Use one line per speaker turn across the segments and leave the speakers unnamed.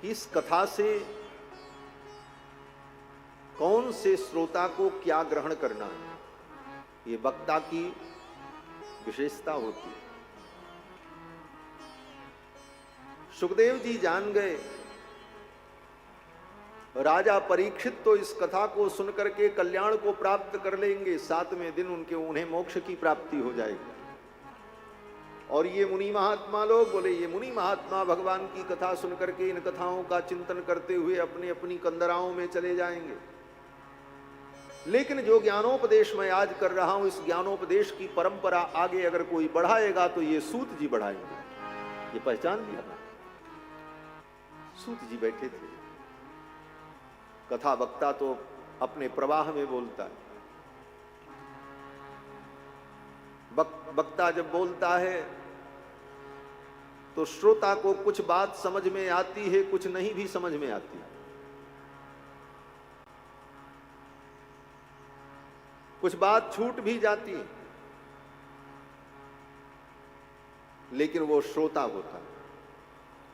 कि इस कथा से कौन से श्रोता को क्या ग्रहण करना है, ये वक्ता की विशेषता होती है। सुखदेव जी जान गए, राजा परीक्षित तो इस कथा को सुनकर के कल्याण को प्राप्त कर लेंगे, 7वें दिन उन्हें मोक्ष की प्राप्ति हो जाएगी। और ये मुनि महात्मा लोग बोले, ये मुनि महात्मा भगवान की कथा सुनकर के इन कथाओं का चिंतन करते हुए अपनी अपनी कंदराओं में चले जाएंगे। लेकिन जो ज्ञानोपदेश मैं आज कर रहा हूं, इस ज्ञानोपदेश की परंपरा आगे अगर कोई बढ़ाएगा तो ये सूत जी बढ़ाएंगे। ये पहचान लिया ना, सूत जी बैठे थे। कथा वक्ता तो अपने प्रवाह में बोलता है। वक्ता जब बोलता है तो श्रोता को कुछ बात समझ में आती है, कुछ नहीं भी समझ में आती है। कुछ बात छूट भी जाती है, लेकिन वो श्रोता होता है।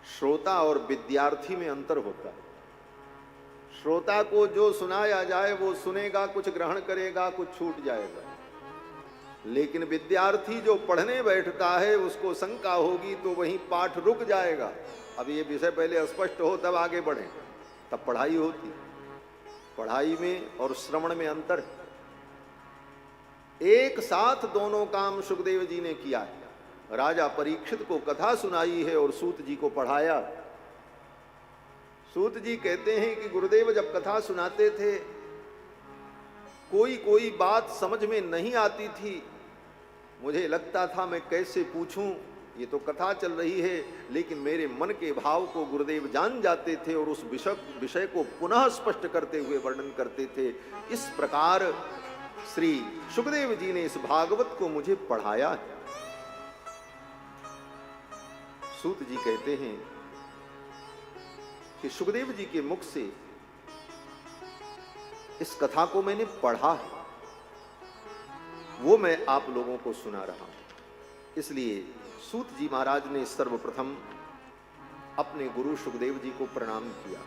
श्रोता और विद्यार्थी में अंतर होता है। श्रोता को जो सुनाया जाए वो सुनेगा, कुछ ग्रहण करेगा, कुछ छूट जाएगा। लेकिन विद्यार्थी जो पढ़ने बैठता है उसको शंका होगी तो वहीं पाठ रुक जाएगा। अब ये विषय पहले स्पष्ट हो तब आगे बढ़े, तब पढ़ाई होती। पढ़ाई में और श्रवण में अंतर है। एक साथ दोनों काम सुखदेव जी ने किया है। राजा परीक्षित को कथा सुनाई है और सूत जी को पढ़ाया। सूत जी कहते हैं कि गुरुदेव जब कथा सुनाते थे कोई कोई बात समझ में नहीं आती थी। मुझे लगता था मैं कैसे पूछूं, ये तो कथा चल रही है, लेकिन मेरे मन के भाव को गुरुदेव जान जाते थे और उस विषय को पुनः स्पष्ट करते हुए वर्णन करते थे। इस प्रकार श्री सुखदेव जी ने इस भागवत को मुझे पढ़ाया है। सूत जी कहते हैं कि सुखदेव जी के मुख से इस कथा को मैंने पढ़ा है, वो मैं आप लोगों को सुना रहा हूं। इसलिए सूत जी महाराज ने सर्वप्रथम अपने गुरु सुखदेव जी को प्रणाम किया।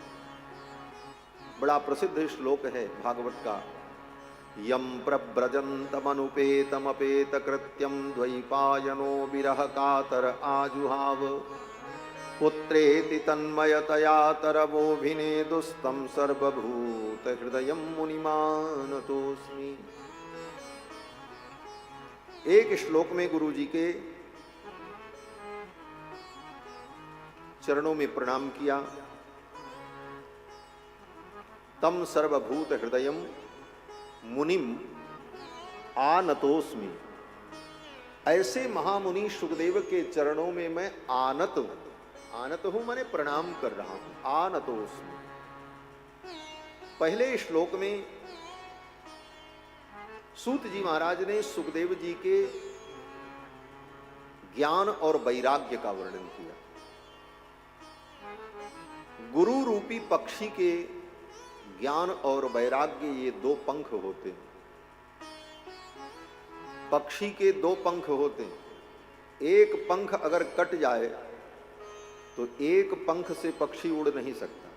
बड़ा प्रसिद्ध श्लोक है भागवत का, यम प्रव्रजन्तमनुपेतमपेत कृत्यम द्वैपायनो विरह कातर आजुहाव पुत्रेति तन्मयतया तरवोभिनेदुस्तं सर्वभूत हृदयं मुनिमानतोस्मि। एक श्लोक में गुरु जी के चरणों में प्रणाम किया। तम सर्वभूत हृदयम मुनिम आनतोस्मि। ऐसे महामुनि सुखदेव के चरणों में मैं आनत हूं। आनत हूं माने प्रणाम कर रहा हूं। आनतोस्मि। पहले श्लोक में सूत जी महाराज ने सुखदेव जी के ज्ञान और वैराग्य का वर्णन किया। गुरु रूपी पक्षी के ज्ञान और वैराग्य ये दो पंख होते हैं। पक्षी के दो पंख होते हैं। एक पंख अगर कट जाए तो एक पंख से पक्षी उड़ नहीं सकता।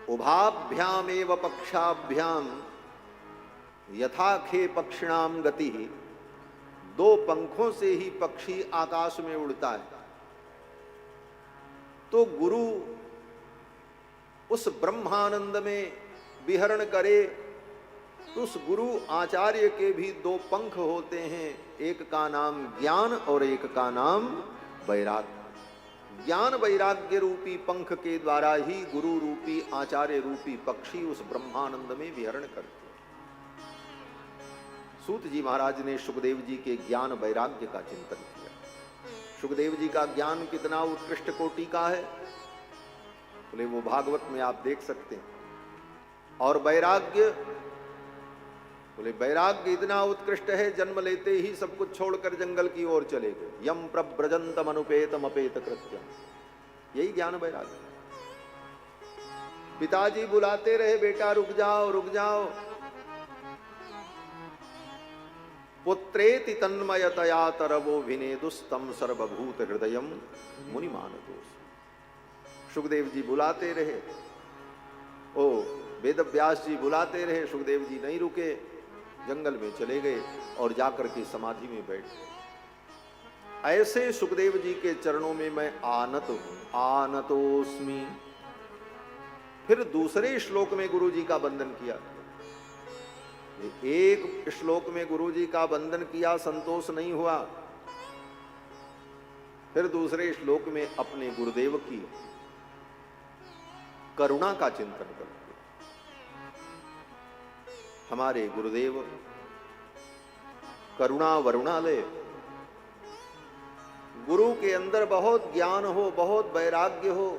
उभाभ्याम एव पक्षाभ्याम यथाखे पक्षिणाम गति। दो पंखों से ही पक्षी आकाश में उड़ता है। तो गुरु उस ब्रह्मानंद में विहरण करे तो उस गुरु आचार्य के भी दो पंख होते हैं। एक का नाम ज्ञान और एक का नाम वैराग्य। ज्ञान वैराग्य रूपी पंख के द्वारा ही गुरु रूपी आचार्य रूपी पक्षी उस ब्रह्मानंद में विहरण करते हैं। सूत जी महाराज ने सुखदेव जी के ज्ञान वैराग्य का चिंतन किया। सुखदेव जी का ज्ञान कितना उत्कृष्ट कोटि का है, बोले वो भागवत में आप देख सकते हैं। और वैराग्य, बोले वैराग्य इतना उत्कृष्ट है, जन्म लेते ही सब कुछ छोड़कर जंगल की ओर चले गए। यम प्रव्रजन्तम अनुपेतम अपेत कृत्यम। यही ज्ञान वैराग्य। पिताजी बुलाते रहे, बेटा रुक जाओ रुक जाओ। पुत्रेति तन्मयतया तरवो विनेदुस्तं सर्वभूत हृदयम मुनिमानतोस्मि। सुखदेव जी बुलाते रहे, ओ वेद व्यास जी बुलाते रहे, सुखदेव जी नहीं रुके, जंगल में चले गए और जाकर के समाधि में बैठ गए। ऐसे सुखदेव जी के चरणों में मैं आनत हूं, आनतोस्मि। फिर दूसरे श्लोक में गुरु जी का वंदन किया। एक श्लोक में गुरु जी का वंदन किया, संतोष नहीं हुआ, फिर दूसरे श्लोक में अपने गुरुदेव की करुणा का चिंतन कर। हमारे गुरुदेव करुणा वरुणालय, गुरु के अंदर बहुत ज्ञान हो, बहुत वैराग्य हो,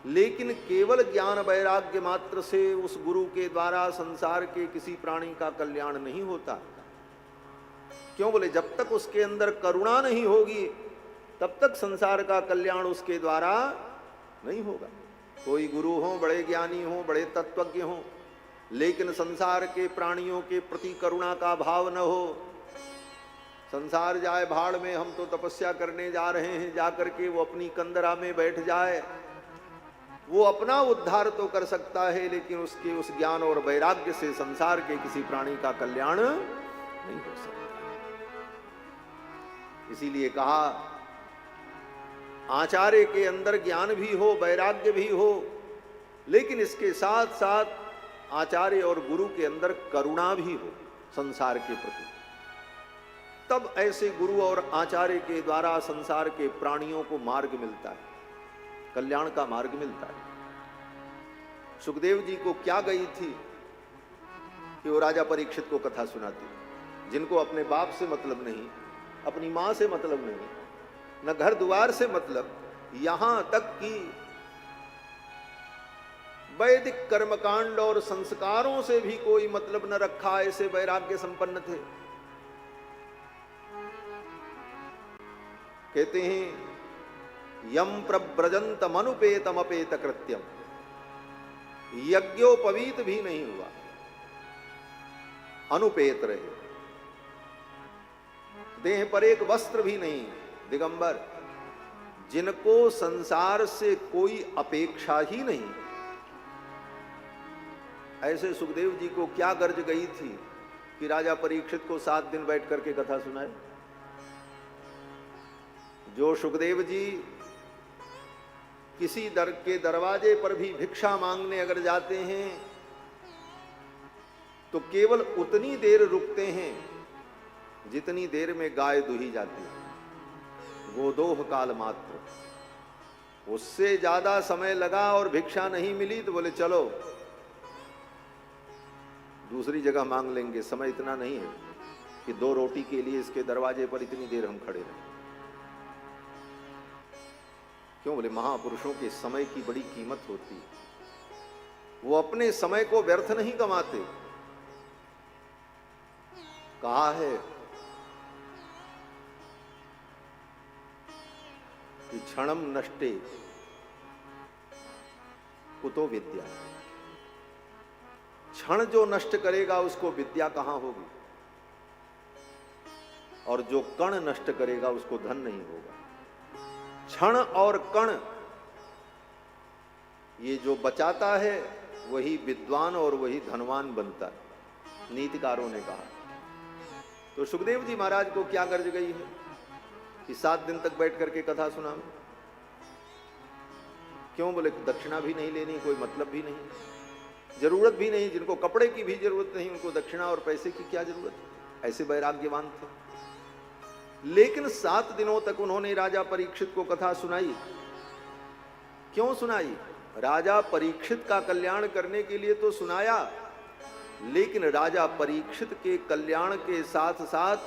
लेकिन केवल ज्ञान वैराग्य मात्र से उस गुरु के द्वारा संसार के किसी प्राणी का कल्याण नहीं होता। क्यों बोले, जब तक उसके अंदर करुणा नहीं होगी तब तक संसार का कल्याण उसके द्वारा नहीं होगा। कोई गुरु हो, बड़े ज्ञानी हो, बड़े तत्वज्ञ हो, लेकिन संसार के प्राणियों के प्रति करुणा का भाव न हो, संसार जाए भाड़ में, हम तो तपस्या करने जा रहे हैं, जाकर के वो अपनी कंदरा में बैठ जाए, वो अपना उद्धार तो कर सकता है, लेकिन उसके उस ज्ञान और वैराग्य से संसार के किसी प्राणी का कल्याण नहीं हो सकता। इसीलिए कहा, आचार्य के अंदर ज्ञान भी हो, वैराग्य भी हो, लेकिन इसके साथ साथ आचार्य और गुरु के अंदर करुणा भी हो संसार के प्रति। तब ऐसे गुरु और आचार्य के द्वारा संसार के प्राणियों को मार्ग मिलता है, कल्याण का मार्ग मिलता है। सुखदेव जी को क्या गई थी कि वो राजा परीक्षित को कथा सुनाती, जिनको अपने बाप से मतलब नहीं, अपनी मां से मतलब नहीं, न घर द्वार से मतलब, यहां तक कि वैदिक कर्मकांड और संस्कारों से भी कोई मतलब न रखा, ऐसे वैराग्य संपन्न थे। कहते हैं, यम प्रव्रजंत मनुपेतम अपेत कृत्यम, यज्ञोपवीत भी नहीं हुआ, अनुपेत रहे, देह पर एक वस्त्र भी नहीं, दिगंबर, जिनको संसार से कोई अपेक्षा ही नहीं। ऐसे सुखदेव जी को क्या गर्ज गई थी कि राजा परीक्षित को 7 दिन बैठ करके कथा सुनाए। जो सुखदेव जी किसी दर के दरवाजे पर भी भिक्षा मांगने अगर जाते हैं तो केवल उतनी देर रुकते हैं जितनी देर में गाय दुही जाती है, गोदोह काल मात्र। उससे ज्यादा समय लगा और भिक्षा नहीं मिली तो बोले चलो दूसरी जगह मांग लेंगे, समय इतना नहीं है कि 2 रोटी के लिए इसके दरवाजे पर इतनी देर हम खड़े रहें। क्यों बोले, महापुरुषों के समय की बड़ी कीमत होती है, वो अपने समय को व्यर्थ नहीं कमाते। कहा है कि क्षणम नष्टे कुतो विद्या, क्षण जो नष्ट करेगा उसको विद्या कहां होगी, और जो कण नष्ट करेगा उसको धन नहीं होगा। क्षण और कण ये जो बचाता है वही विद्वान और वही धनवान बनता है, नीतिकारों ने कहा। तो सुखदेव जी महाराज को क्या गर्ज गई है कि 7 दिन तक बैठ करके कथा सुना। क्यों बोले, दक्षिणा भी नहीं लेनी, कोई मतलब भी नहीं, जरूरत भी नहीं, जिनको कपड़े की भी जरूरत नहीं उनको दक्षिणा और पैसे की क्या जरूरत, ऐसे वैराग्यवान थे। लेकिन 7 दिनों तक उन्होंने राजा परीक्षित को कथा सुनाई। क्यों सुनाई? राजा परीक्षित का कल्याण करने के लिए तो सुनाया, लेकिन राजा परीक्षित के कल्याण के साथ साथ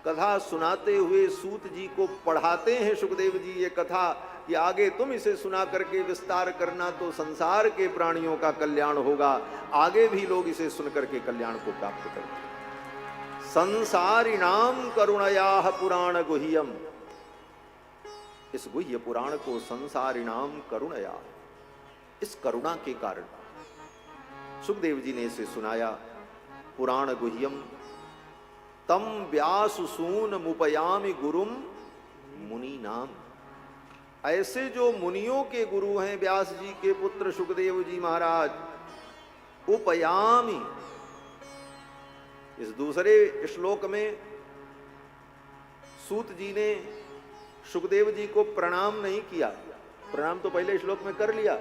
कथा सुनाते हुए सूत जी को पढ़ाते हैं सुखदेव जी ये कथा कि आगे तुम इसे सुना करके विस्तार करना तो संसार के प्राणियों का कल्याण होगा, आगे भी लोग इसे सुन करके कल्याण को प्राप्त करेंगे। संसारिणाम करुणयाः पुराण गुह्यम, इस गुह्य पुराण को संसारिणाम करुणया, इस करुणा के कारण सुखदेव जी ने इसे सुनाया। पुराण गुह्यम तम व्याससून मुपयामि गुरुम मुनि नाम, ऐसे जो मुनियों के गुरु हैं व्यास जी के पुत्र सुखदेव जी महाराज, उपयामी, इस दूसरे श्लोक में सूत जी ने सुखदेव जी को प्रणाम नहीं किया, प्रणाम तो पहले श्लोक में कर लिया,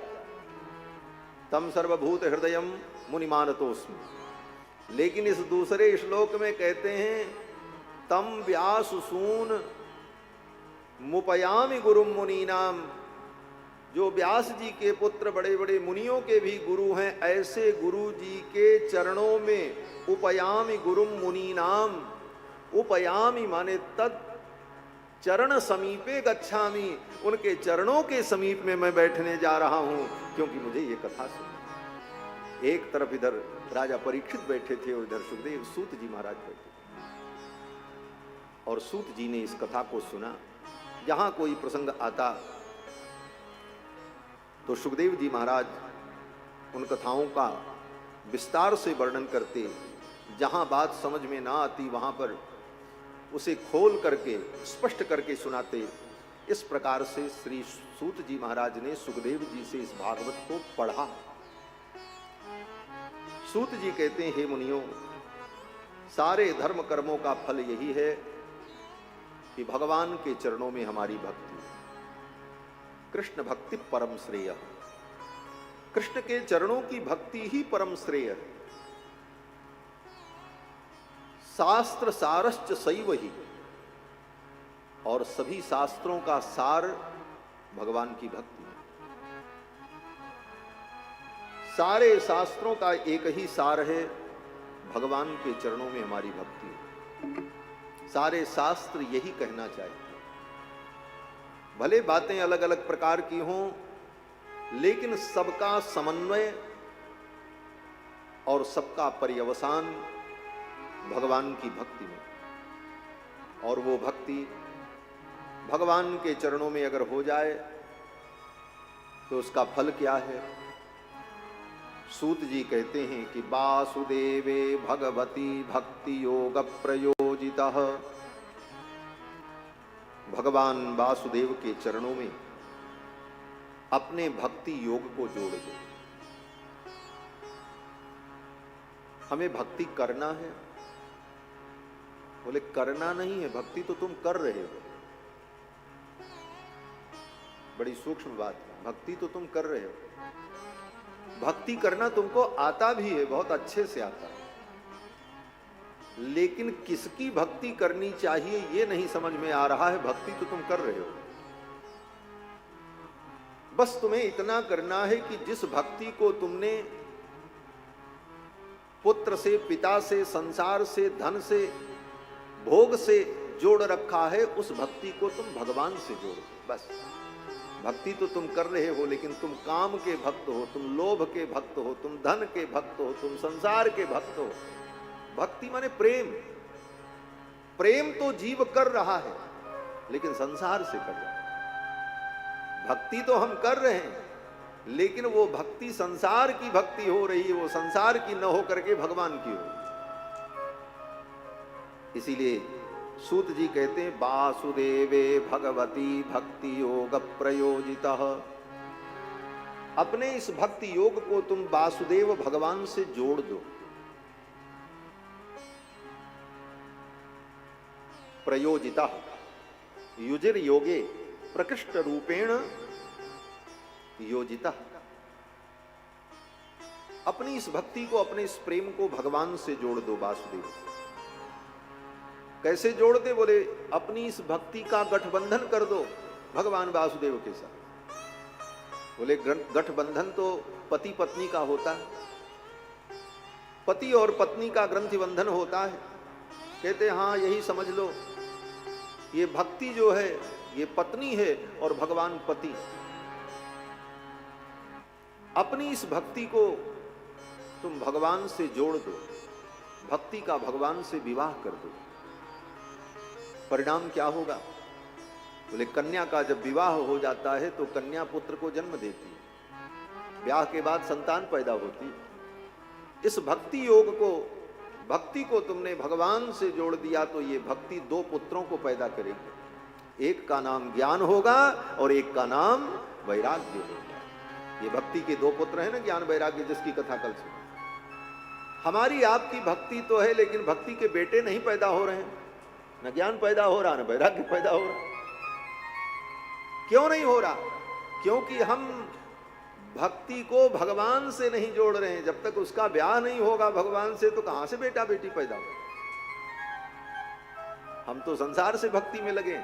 तम सर्वभूत हृदयम मुनिमानतोस्मि। लेकिन इस दूसरे श्लोक में कहते हैं तम व्यास सून मुपयामि गुरुम मुनीनाम, जो व्यास जी के पुत्र बड़े बड़े मुनियों के भी गुरु हैं, ऐसे गुरु जी के चरणों में उपयामि गुरुम मुनीनाम, उपयामि माने तत् चरण समीपे गच्छामि, उनके चरणों के समीप में मैं बैठने जा रहा हूं, क्योंकि मुझे ये कथा सुनी। एक तरफ इधर राजा परीक्षित बैठे थे और इधर सुखदेव सूत जी महाराज बैठे, और सूत जी ने इस कथा को सुना। जहां कोई प्रसंग आता तो सुखदेव जी महाराज उन कथाओं का विस्तार से वर्णन करते, जहां बात समझ में ना आती वहां पर उसे खोल करके स्पष्ट करके सुनाते। इस प्रकार से श्री सूत जी महाराज ने सुखदेव जी से इस भागवत को पढ़ा। सूत जी कहते हैं, हे मुनियों, सारे धर्म कर्मों का फल यही है कि भगवान के चरणों में हमारी भक्ति, कृष्ण भक्ति परम श्रेय, कृष्ण के चरणों की भक्ति ही परम श्रेय है। शास्त्र सारश्च सैव ही, और सभी शास्त्रों का सार भगवान की भक्ति है। सारे शास्त्रों का एक ही सार है, भगवान के चरणों में हमारी भक्ति है। सारे शास्त्र यही कहना चाहिए। भले बातें अलग अलग प्रकार की हों, लेकिन सबका समन्वय और सबका पर्यवसान भगवान की भक्ति में। और वो भक्ति भगवान के चरणों में अगर हो जाए तो उसका फल क्या है? सूत जी कहते हैं कि वासुदेवे भगवती भक्ति योग प्रयोजितः, भगवान वासुदेव के चरणों में अपने भक्ति योग को जोड़ दो। हमें भक्ति करना है? बोले करना नहीं है, भक्ति तो तुम कर रहे हो। बड़ी सूक्ष्म बात है, भक्ति तो तुम कर रहे हो। भक्ति करना तुमको आता भी है, बहुत अच्छे से आता है, लेकिन किसकी भक्ति करनी चाहिए ये नहीं समझ में आ रहा है। भक्ति तो तुम कर रहे हो, बस तुम्हें इतना करना है कि जिस भक्ति को तुमने पुत्र से, पिता से, संसार से, धन से, भोग से जोड़ रखा है, उस भक्ति को तुम भगवान से जोड़ो। बस भक्ति तो तुम कर रहे हो, लेकिन तुम काम के भक्त हो, तुम लोभ के भक्त हो, तुम धन के भक्त हो, तुम संसार के भक्त हो। भक्ति माने प्रेम। प्रेम तो जीव कर रहा है, लेकिन संसार से कर रहा है। भक्ति तो हम कर रहे हैं, लेकिन वो भक्ति संसार की भक्ति हो रही है, वो संसार की न हो करके भगवान की हो। इसीलिए सूत जी कहते हैं वासुदेवे भगवती भक्ति योग प्रयोजितः, अपने इस भक्ति योग को तुम वासुदेव भगवान से जोड़ दो। प्रयोजिता युजिर योगे प्रकृष्ट रूपेण योजिता, अपनी इस भक्ति को, अपने इस प्रेम को भगवान से जोड़ दो। वासुदेव कैसे जोड़ दे? बोले अपनी इस भक्ति का गठबंधन कर दो भगवान वासुदेव के साथ। बोले गठबंधन तो पति पत्नी का होता है, पति और पत्नी का ग्रंथि बंधन होता है। कहते हाँ यही समझ लो, ये भक्ति जो है ये पत्नी है और भगवान पति। अपनी इस भक्ति को तुम भगवान से जोड़ दो, भक्ति का भगवान से विवाह कर दो। परिणाम क्या होगा? बोले कन्या का जब विवाह हो जाता है तो कन्या पुत्र को जन्म देती है, ब्याह के बाद संतान पैदा होती है। इस भक्ति योग को, भक्ति को तुमने भगवान से जोड़ दिया तो ये भक्ति दो पुत्रों को पैदा करेगी। एक का नाम ज्ञान होगा और एक का नाम वैराग्य होगा। ये भक्ति के दो पुत्र हैं ना, ज्ञान वैराग्य, जिसकी कथा कल सुनी। हमारी आपकी भक्ति तो है, लेकिन भक्ति के बेटे नहीं पैदा हो रहे हैं, न ज्ञान पैदा हो रहा, न वैराग्य पैदा हो रहा। क्यों नहीं हो रहा? क्योंकि हम भक्ति को भगवान से नहीं जोड़ रहे हैं। जब तक उसका ब्याह नहीं होगा भगवान से, तो कहां से बेटा बेटी पैदा हो? हम तो संसार से भक्ति में लगे।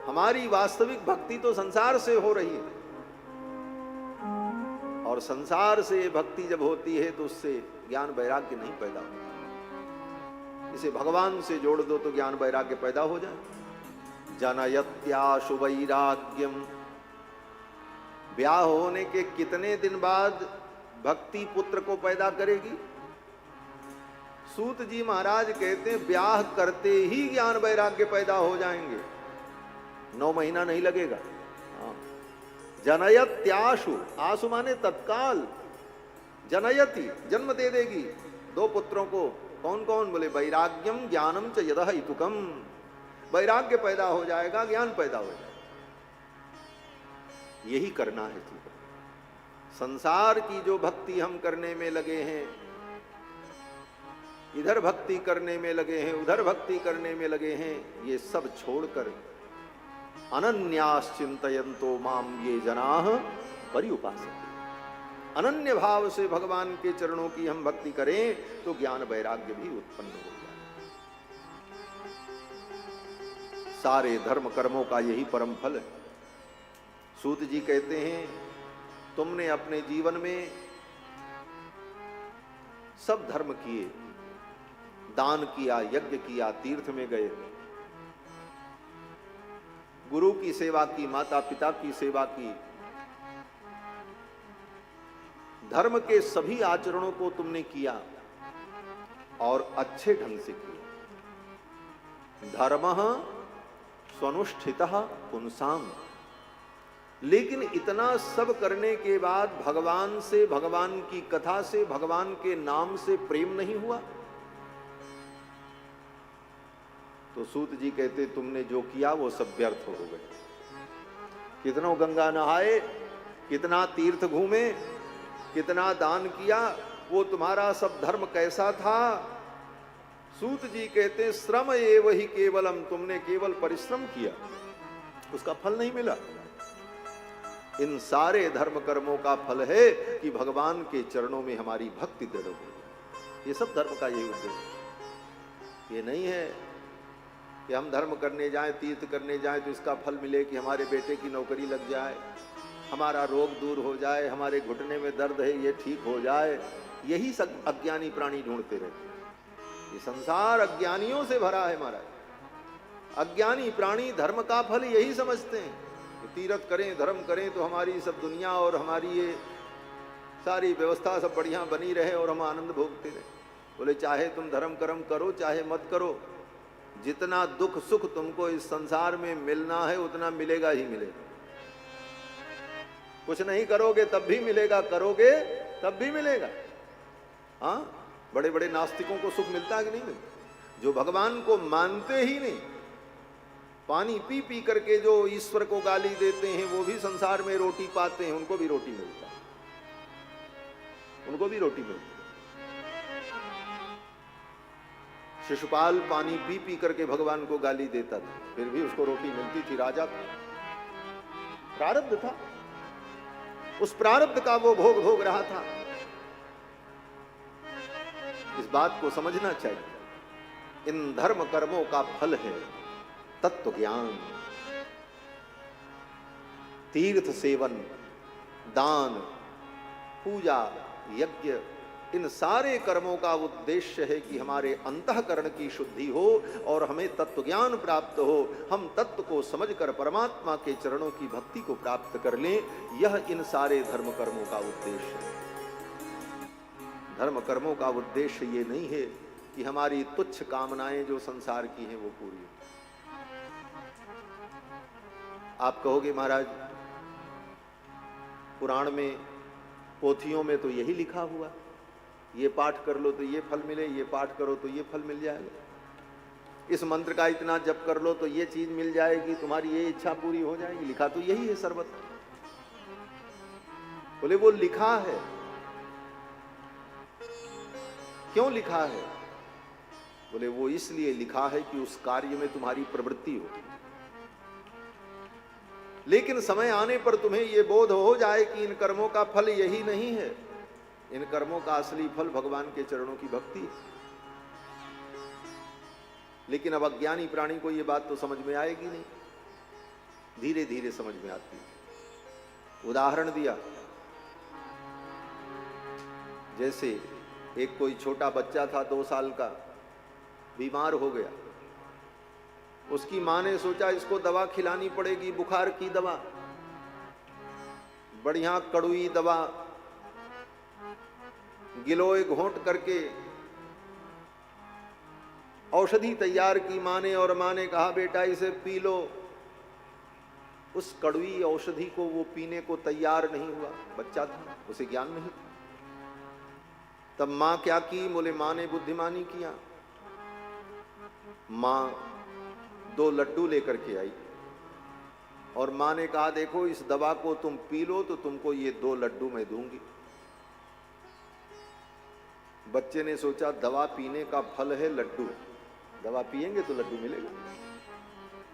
हमारी वास्तविक भक्ति तो संसार से हो रही है, और संसार से भक्ति जब होती है तो उससे ज्ञान वैराग्य नहीं पैदा होता। इसे भगवान से जोड़ दो तो ज्ञान वैराग्य पैदा हो जाए। जनयत्याशु वैराग्यम, ब्याह होने के कितने दिन बाद भक्ति पुत्र को पैदा करेगी? सूत जी महाराज कहते हैं ब्याह करते ही ज्ञान वैराग्य पैदा हो जाएंगे, 9 महीना नहीं लगेगा। जनयत्याशु, आशु माने तत्काल, जनयति जन्म दे देगी 2 पुत्रों को। कौन कौन? बोले वैराग्यम ज्ञानम च यदह हितुकम, वैराग्य पैदा हो जाएगा, ज्ञान पैदा हो जाएगा। यही करना है। संसार की जो भक्ति हम करने में लगे हैं, इधर भक्ति करने में लगे हैं, उधर भक्ति करने में लगे हैं, ये सब छोड़कर अनन्याश्चिंतयन्तो माम ये जनाः पर्युपासते, अनन्य भाव से भगवान के चरणों की हम भक्ति करें तो ज्ञान वैराग्य भी उत्पन्न हो जाए। सारे धर्म कर्मों का यही परम फल है। सूत जी कहते हैं तुमने अपने जीवन में सब धर्म किए, दान किया, यज्ञ किया, तीर्थ में गए, गुरु की सेवा की, माता पिता की सेवा की, धर्म के सभी आचरणों को तुमने किया और अच्छे ढंग से किया। धर्मः स्वनुष्ठितः पुंसाम, लेकिन इतना सब करने के बाद भगवान से, भगवान की कथा से, भगवान के नाम से प्रेम नहीं हुआ। तो सूत जी कहते तुमने जो किया वो सब व्यर्थ हो गए। कितनों गंगा नहाए, कितना तीर्थ घूमे, कितना दान किया, वो तुम्हारा सब धर्म कैसा था? सूत जी कहते श्रम एव ही केवलम, तुमने केवल परिश्रम किया, उसका फल नहीं मिला। इन सारे धर्म कर्मों का फल है कि भगवान के चरणों में हमारी भक्ति दृढ़ हो। ये सब धर्म का यही उद्देश्य। ये नहीं है कि हम धर्म करने जाएं, तीर्थ करने जाएं तो इसका फल मिले कि हमारे बेटे की नौकरी लग जाए, हमारा रोग दूर हो जाए, हमारे घुटने में दर्द है ये ठीक हो जाए। यही सब अज्ञानी प्राणी ढूंढते रहते हैं। ये संसार अज्ञानियों से भरा है महाराज। अज्ञानी प्राणी धर्म का फल यही समझते हैं, तीर्थ करें, धर्म करें तो हमारी सब दुनिया और हमारी ये सारी व्यवस्था सब बढ़िया बनी रहे और हम आनंद भोगते रहे। बोले चाहे तुम धर्म कर्म करो चाहे मत करो, जितना दुख सुख तुमको इस संसार में मिलना है उतना मिलेगा ही मिलेगा। कुछ नहीं करोगे तब भी मिलेगा, करोगे तब भी मिलेगा। हाँ, बड़े बड़े नास्तिकों को सुख मिलता है कि नहीं मिलता? जो भगवान को मानते ही नहीं, पानी पी पी करके जो ईश्वर को गाली देते हैं, वो भी संसार में रोटी पाते हैं, उनको भी रोटी मिलता है, उनको भी रोटी मिलती है। शिशुपाल पानी पी पी करके भगवान को गाली देता था, फिर भी उसको रोटी मिलती थी। राजा था, प्रारब्ध था, उस प्रारब्ध का वो भोग भोग रहा था। इस बात को समझना चाहिए। इन धर्म कर्मों का फल है तत्व ज्ञान, तीर्थ सेवन, दान, पूजा, यज्ञ, इन सारे कर्मों का उद्देश्य है कि हमारे अंतःकरण की शुद्धि हो और हमें तत्व ज्ञान प्राप्त हो, हम तत्व को समझकर परमात्मा के चरणों की भक्ति को प्राप्त कर लें। यह इन सारे धर्म कर्मों का उद्देश्य है। धर्म कर्मों का उद्देश्य ये नहीं है कि हमारी तुच्छ कामनाएं जो संसार की हैं वो पूरी हो। आप कहोगे महाराज पुराण में, पोथियों में तो यही लिखा हुआ, ये पाठ कर लो तो ये फल मिले, ये पाठ करो तो ये फल मिल जाएगा। इस मंत्र का इतना जप कर लो तो ये चीज मिल जाएगी, तुम्हारी ये इच्छा पूरी हो जाएगी। लिखा तो यही है सर्वत्र। बोले वो लिखा है, क्यों लिखा है? बोले वो इसलिए लिखा है कि उस कार्य में तुम्हारी प्रवृत्ति हो, लेकिन समय आने पर तुम्हें यह बोध हो जाए कि इन कर्मों का फल यही नहीं है, इन कर्मों का असली फल भगवान के चरणों की भक्ति है। लेकिन अब अज्ञानी प्राणी को यह बात तो समझ में आएगी नहीं, धीरे धीरे समझ में आती है। उदाहरण दिया, जैसे एक कोई छोटा बच्चा था 2 साल का, बीमार हो गया। उसकी मां ने सोचा इसको दवा खिलानी पड़ेगी, बुखार की दवा, बढ़िया कड़वी दवा, गिलोय घोंट करके औषधि तैयार की मां ने, और मां ने कहा बेटा इसे पी लो। उस कड़वी औषधि को वो पीने को तैयार नहीं हुआ, बच्चा था, उसे ज्ञान नहीं था। तब मां क्या की? बोले मां ने बुद्धिमानी किया। मां 2 लड्डू लेकर के आई और मां ने कहा देखो इस दवा को तुम पी लो तो तुमको ये 2 लड्डू मैं दूंगी। बच्चे ने सोचा दवा पीने का फल है लड्डू, दवा पिएंगे तो लड्डू मिलेगा।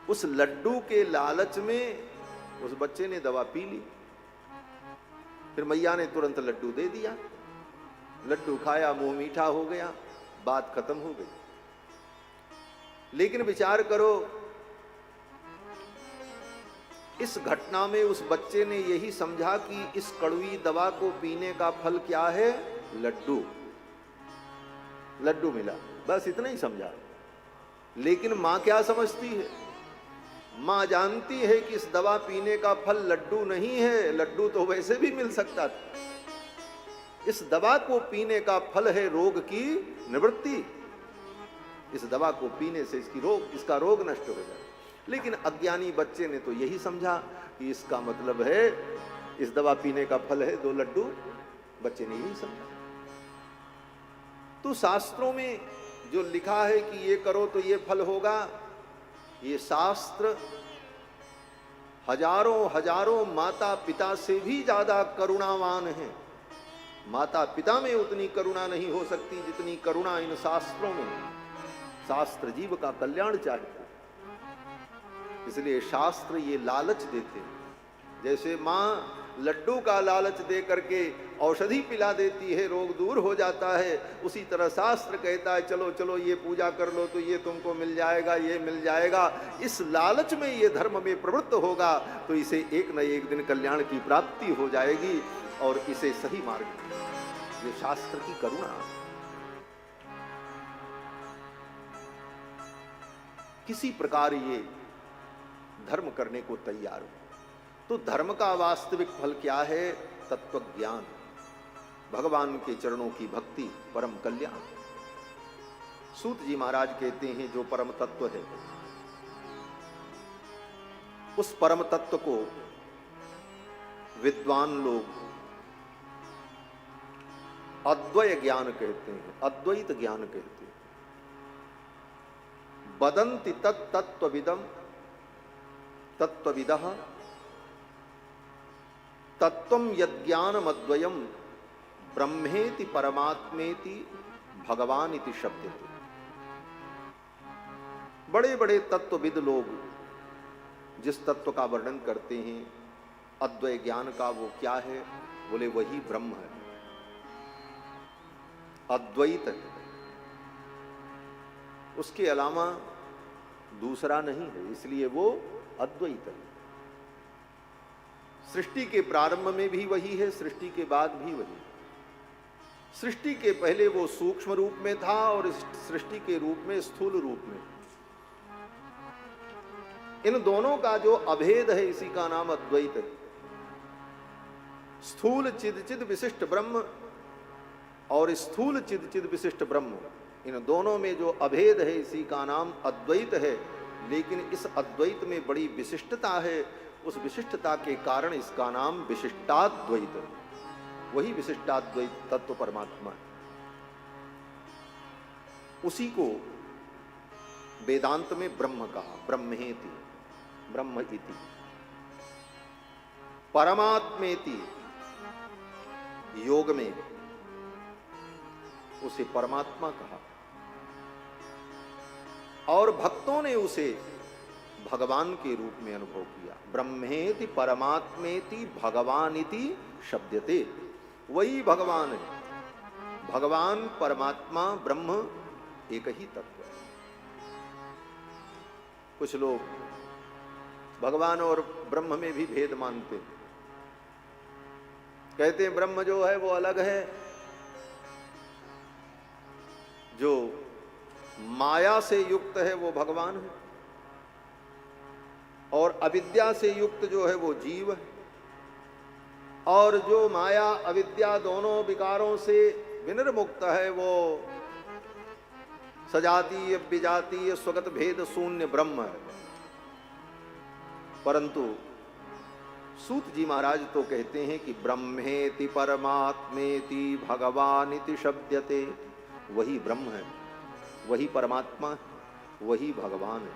उस लड्डू के लालच में उस बच्चे ने दवा पी ली। फिर मैया ने तुरंत लड्डू दे दिया, लड्डू खाया, मुंह मीठा हो गया, बात खत्म हो गई। लेकिन विचार करो, इस घटना में उस बच्चे ने यही समझा कि इस कड़वी दवा को पीने का फल क्या है? लड्डू, लड्डू मिला, बस इतना ही समझा। लेकिन मां क्या समझती है? मां जानती है कि इस दवा पीने का फल लड्डू नहीं है, लड्डू तो वैसे भी मिल सकता था। इस दवा को पीने का फल है रोग की निवृत्ति, इस दवा को पीने से इसका रोग नष्ट हो जाए। लेकिन अज्ञानी बच्चे ने तो यही समझा कि इसका मतलब है इस दवा पीने का फल है 2 लड्डू, बच्चे ने यही समझा। तो शास्त्रों में जो लिखा है कि ये करो तो ये फल होगा, ये शास्त्र हजारों हजारों माता पिता से भी ज्यादा करुणावान है। माता पिता में उतनी करुणा नहीं हो सकती जितनी करुणा इन शास्त्रों में। शास्त्र जीव का कल्याण चाहते, इसलिए शास्त्र ये लालच देते हैं। जैसे मां लड्डू का लालच दे करके औषधि पिला देती है, रोग दूर हो जाता है, उसी तरह शास्त्र कहता है चलो चलो ये पूजा कर लो तो ये तुमको मिल जाएगा, ये मिल जाएगा। इस लालच में ये धर्म में प्रवृत्त होगा तो इसे एक न एक दिन कल्याण की प्राप्ति हो जाएगी और इसे सही मार्ग, ये शास्त्र की करुणा। किसी प्रकार ये धर्म करने को तैयार हो। तो धर्म का वास्तविक फल क्या है? तत्व ज्ञान, भगवान के चरणों की भक्ति, परम कल्याण। सूत जी महाराज कहते हैं जो परम तत्व है, उस परम तत्व को विद्वान लोग अद्वय ज्ञान कहते हैं, अद्वैत ज्ञान कहते हैं। वदन्ति तत्तत्त्वविदं तत्त्वविदः तत्त्वं यज्ञानमद्वयं ब्रह्मेति परमात्मेति भगवान इति शब्दते। बड़े बड़े तत्वविद लोग जिस तत्व का वर्णन करते हैं अद्वय ज्ञान का, वो क्या है? बोले वही ब्रह्म है, अद्वैत है, उसके अलावा दूसरा नहीं है, इसलिए वो अद्वैत है। सृष्टि के प्रारंभ में भी वही है, सृष्टि के बाद भी वही। सृष्टि के पहले वो सूक्ष्म रूप में था और इस सृष्टि के रूप में स्थूल रूप में। इन दोनों का जो अभेद है इसी का नाम अद्वैत है। स्थूल चिद चिद विशिष्ट ब्रह्म और स्थूल चिद चिद विशिष्ट ब्रह्म, इन दोनों में जो अभेद है इसी का नाम अद्वैत है। लेकिन इस अद्वैत में बड़ी विशिष्टता है, उस विशिष्टता के कारण इसका नाम विशिष्टाद्वैत है। वही विशिष्टाद्वैत तत्व परमात्मा है। उसी को वेदांत में ब्रह्म कहा, ब्रह्मेति, ब्रह्म इति। परमात्मेति योग में उसे परमात्मा कहा, और भक्तों ने उसे भगवान के रूप में अनुभव किया। ब्रह्मेति परमात्मेति भगवानिति शब्दते, वही भगवान है। भगवान, परमात्मा, ब्रह्म एक ही तत्व है। कुछ लोग भगवान और ब्रह्म में भी भेद मानते हैं, कहते हैं ब्रह्म जो है वो अलग है, जो माया से युक्त है वो भगवान है, और अविद्या से युक्त जो है वो जीव है, और जो माया अविद्या दोनों विकारों से विनिर्मुक्त है वो सजातीय विजातीय स्वगत भेद शून्य ब्रह्म है। परंतु सूत जी महाराज तो कहते हैं कि ब्रह्मेति परमात्मेति भगवानिति शब्दते, वही ब्रह्म है, वही परमात्मा है, वही भगवान है।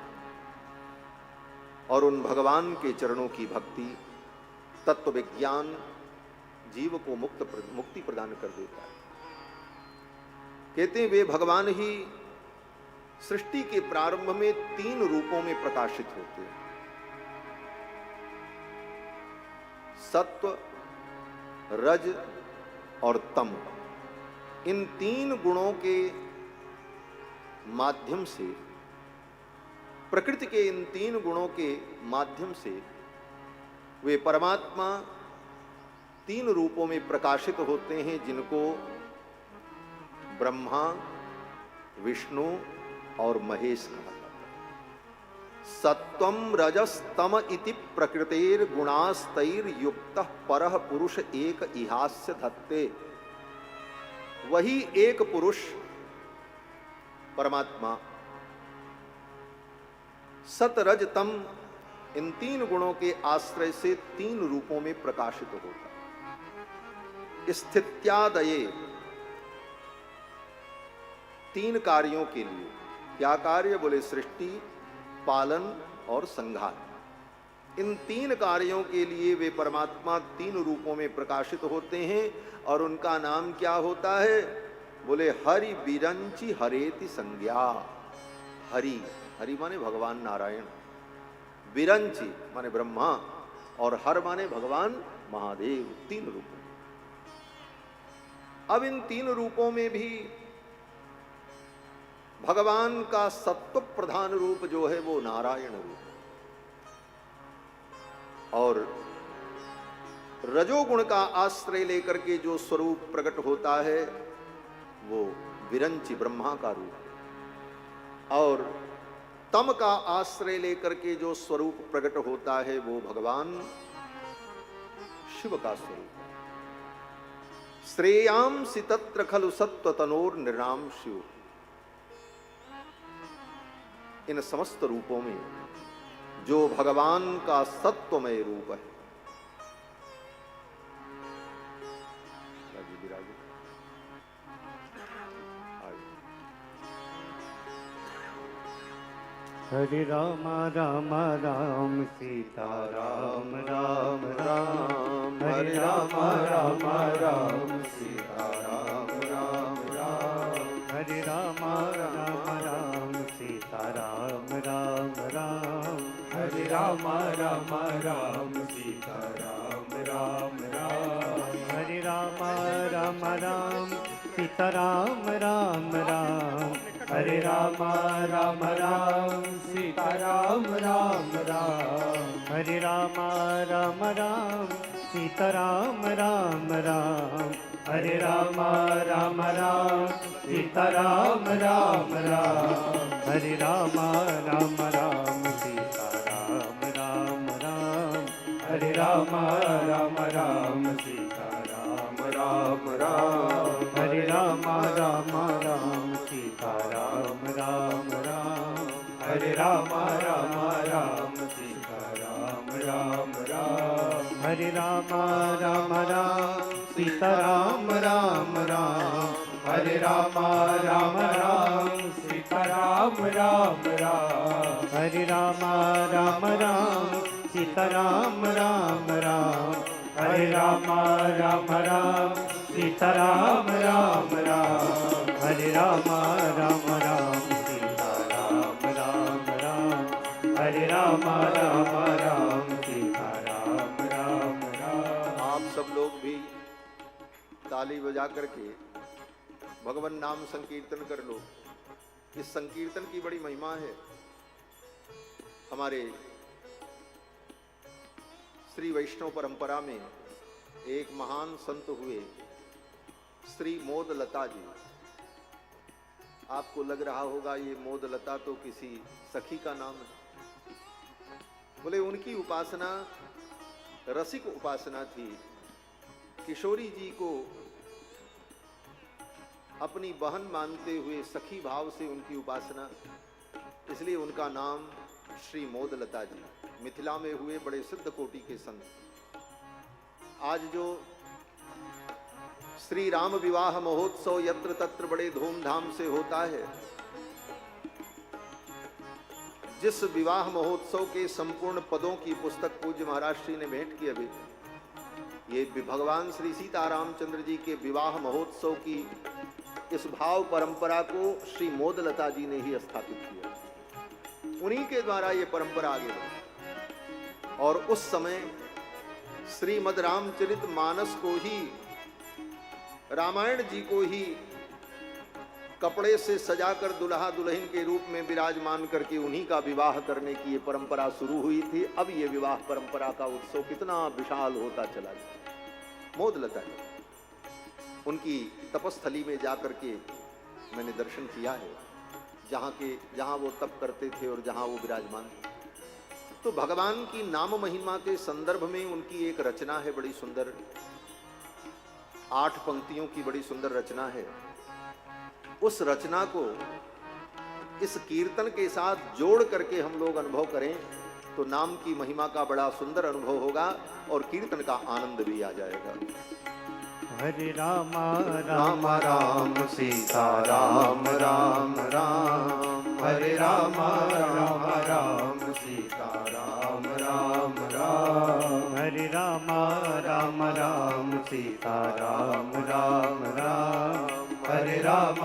और उन भगवान के चरणों की भक्ति, तत्व विज्ञान जीव को मुक्ति प्रदान कर देता है। कहते हैं वे भगवान ही सृष्टि के प्रारंभ में 3 रूपों में प्रकाशित होते हैं, सत्व, रज और तम। इन 3 गुणों के माध्यम से, प्रकृति के इन 3 गुणों के माध्यम से वे परमात्मा 3 रूपों में प्रकाशित होते हैं, जिनको ब्रह्मा, विष्णु और महेश कहा जाता है। सत्वम रजस्तम इति प्रकृतेर गुणास्तैर युक्तः परः पुरुष एक इहास्य धत्ते, वही एक पुरुष परमात्मा सत रज तम, इन 3 गुणों के आश्रय से 3 रूपों में प्रकाशित होता है। स्थित्यादये 3 कार्यों के लिए, क्या कार्य बोले? सृष्टि, पालन और संहार। इन 3 कार्यों के लिए वे परमात्मा 3 रूपों में प्रकाशित होते हैं, और उनका नाम क्या होता है? बोले हरि बिरंची हरेति संज्ञा। हरि, हरि माने भगवान नारायण, बिरंची माने ब्रह्मा, और हर माने भगवान महादेव। 3 रूपों। अब इन 3 रूपों में भी भगवान का सत्व प्रधान रूप जो है वो नारायण रूप, और रजोगुण का आश्रय लेकर के जो स्वरूप प्रकट होता है वो विरंची ब्रह्मा का रूप, और तम का आश्रय लेकर के जो स्वरूप प्रकट होता है वो भगवान शिव का स्वरूप। श्रेयांसि तत्र खलु सत्व तनोर नृणाम शिव। इन समस्त रूपों में जो भगवान का सत्वमय रूप है,
हरे राम राम राम सीता राम राम राम, हरे राम राम राम सीता राम राम राम, हरे राम राम राम सीता राम राम राम, हरे राम राम राम सीता राम राम राम, हरे राम राम राम सीता राम राम राम, हरे राम राम राम सीता राम राम राम, हरे राम राम राम सीता राम राम राम, हरे राम राम राम सीता राम राम राम, हरे राम राम राम सीता राम राम राम, हरे राम राम राम सीता राम राम राम, हरे राम राम राम सीता राम राम राम, हरे राम राम राम सीता राम राम राम, हरे राम राम राम सीता राम राम राम, हरे राम राम राम सीता
राम राम राम।
हरे राम राम राम सीता राम राम राम।
हरे राम राम राम सीता राम राम राम।
हरे राम राम राम सीता राम राम राम। हरे राम राम राम सीता राम राम राम।
आप सब लोग भी ताली बजा करके भगवान नाम संकीर्तन कर लो। इस संकीर्तन की बड़ी महिमा है। हमारे श्री वैष्णव परंपरा में एक महान संत हुए श्री मोदलता जी। आपको लग रहा होगा ये मोदलता तो किसी सखी का नाम है। बोले उनकी उपासना रसिक उपासना थी। किशोरी जी को अपनी बहन मानते हुए सखी भाव से उनकी उपासना, इसलिए उनका नाम श्री मोदलता जी। मिथिला में हुए बड़े सिद्ध कोटि के संत। आज जो श्री राम विवाह महोत्सव यत्र तत्र बड़े धूमधाम से होता है, जिस विवाह महोत्सव के संपूर्ण पदों की पुस्तक पूज्य महाराज श्री ने भेंट की अभी, ये भगवान श्री सीतारामचंद्र जी के विवाह महोत्सव की इस भाव परंपरा को श्री मोदलता जी ने ही स्थापित किया। उन्हीं के द्वारा ये परंपरा आगे बढ़ी। और उस समय श्रीमद् रामचरित मानस को ही, रामायण जी को ही कपड़े से सजाकर दुल्हा दुल्हन के रूप में विराजमान करके उन्हीं का विवाह करने की ये परंपरा शुरू हुई थी। अब ये विवाह परंपरा का उत्सव कितना विशाल होता चला गया। मोदलता जी, उनकी तपस्थली में जाकर के मैंने दर्शन किया है, जहाँ वो तप करते थे और जहाँ वो विराजमान थे। तो भगवान की नाम महिमा के संदर्भ में उनकी एक रचना है बड़ी सुंदर, 8 पंक्तियों की बड़ी सुंदर रचना है। उस रचना को इस कीर्तन के साथ जोड़ करके हम लोग अनुभव करें तो नाम की महिमा का बड़ा सुंदर अनुभव होगा और कीर्तन का आनंद भी आ जाएगा।
हरे राम राम
राम राम सीता राम राम राम।
हरे राम राम राम सीता राम राम राम।
हरे राम राम राम सीता राम राम राम।
हरे राम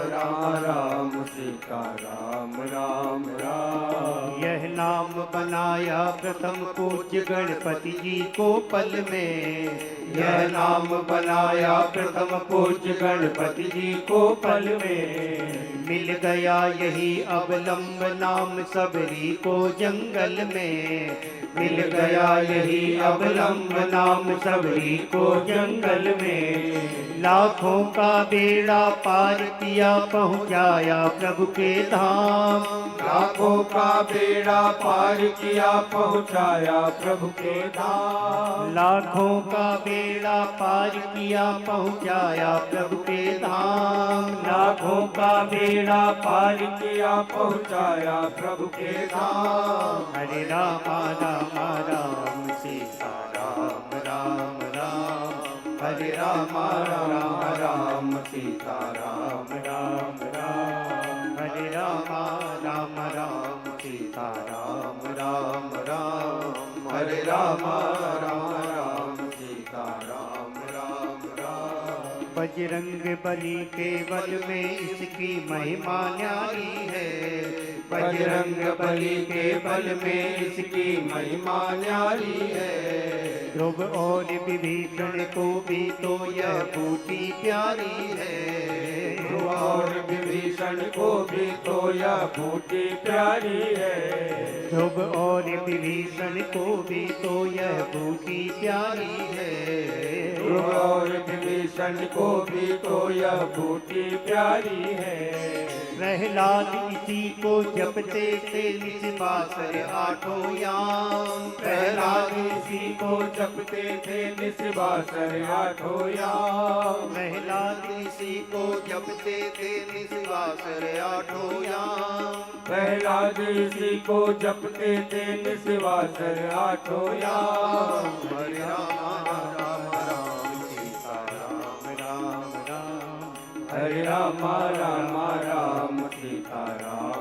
राम राम सीता राम राम राम।
यह नाम बनाया प्रथम पूज्य गणपति जी को पल में।
यह नाम बनाया प्रथम पूज्य गणपति जी को पल में।
मिल गया यही अवलंब नाम सबरी को जंगल में।
मिल गया यही अवलंब नाम सबरी को जंगल में।
लाखों का बेड़ा पार किया पहुँचाया प्रभु के धाम।
लाखों का बेड़ा पार किया पहुँचाया प्रभु के धाम।
लाखों का बेड़ा पार किया पहुँचाया प्रभु के धाम।
लाखों का बेड़ा पार किया पहुँचाया प्रभु के धाम।
हरे राम राम राम सीता राम राम राम।
हरे राम राम राम सीता राम राम राम।
हरे राम राम राम सीता राम राम राम।
हरे राम राम राम सीता राम राम राम।
बजरंग बली के बल में इसकी महिमा न्यारी है।
बजरंग बली के बल में इसकी महिमा न्यारी है।
ध्रुव और विभीषण को भी तो यह बूटी प्यारी है।
ध्रुव और विभीषण को भी तो यह बूटी प्यारी है।
ध्रुव और विभीषण को भी तो यह बूटी प्यारी है।
ध्रुव और विभीषण को भी तो यह बूटी प्यारी है।
प्रहलाद इसी को जपते थे निस्बासर आठों याम।
प्रहलाद इसी को जपते थे निस्बासर आठों याम।
प्रहलाद इसी को जपते थे निस्बासर आठों याम।
प्रहलाद इसी को जपते थे निस्बासर आठों याम।
हरे राम राम राम सीता राम राम राम।
हरे राम राम राम सीता राम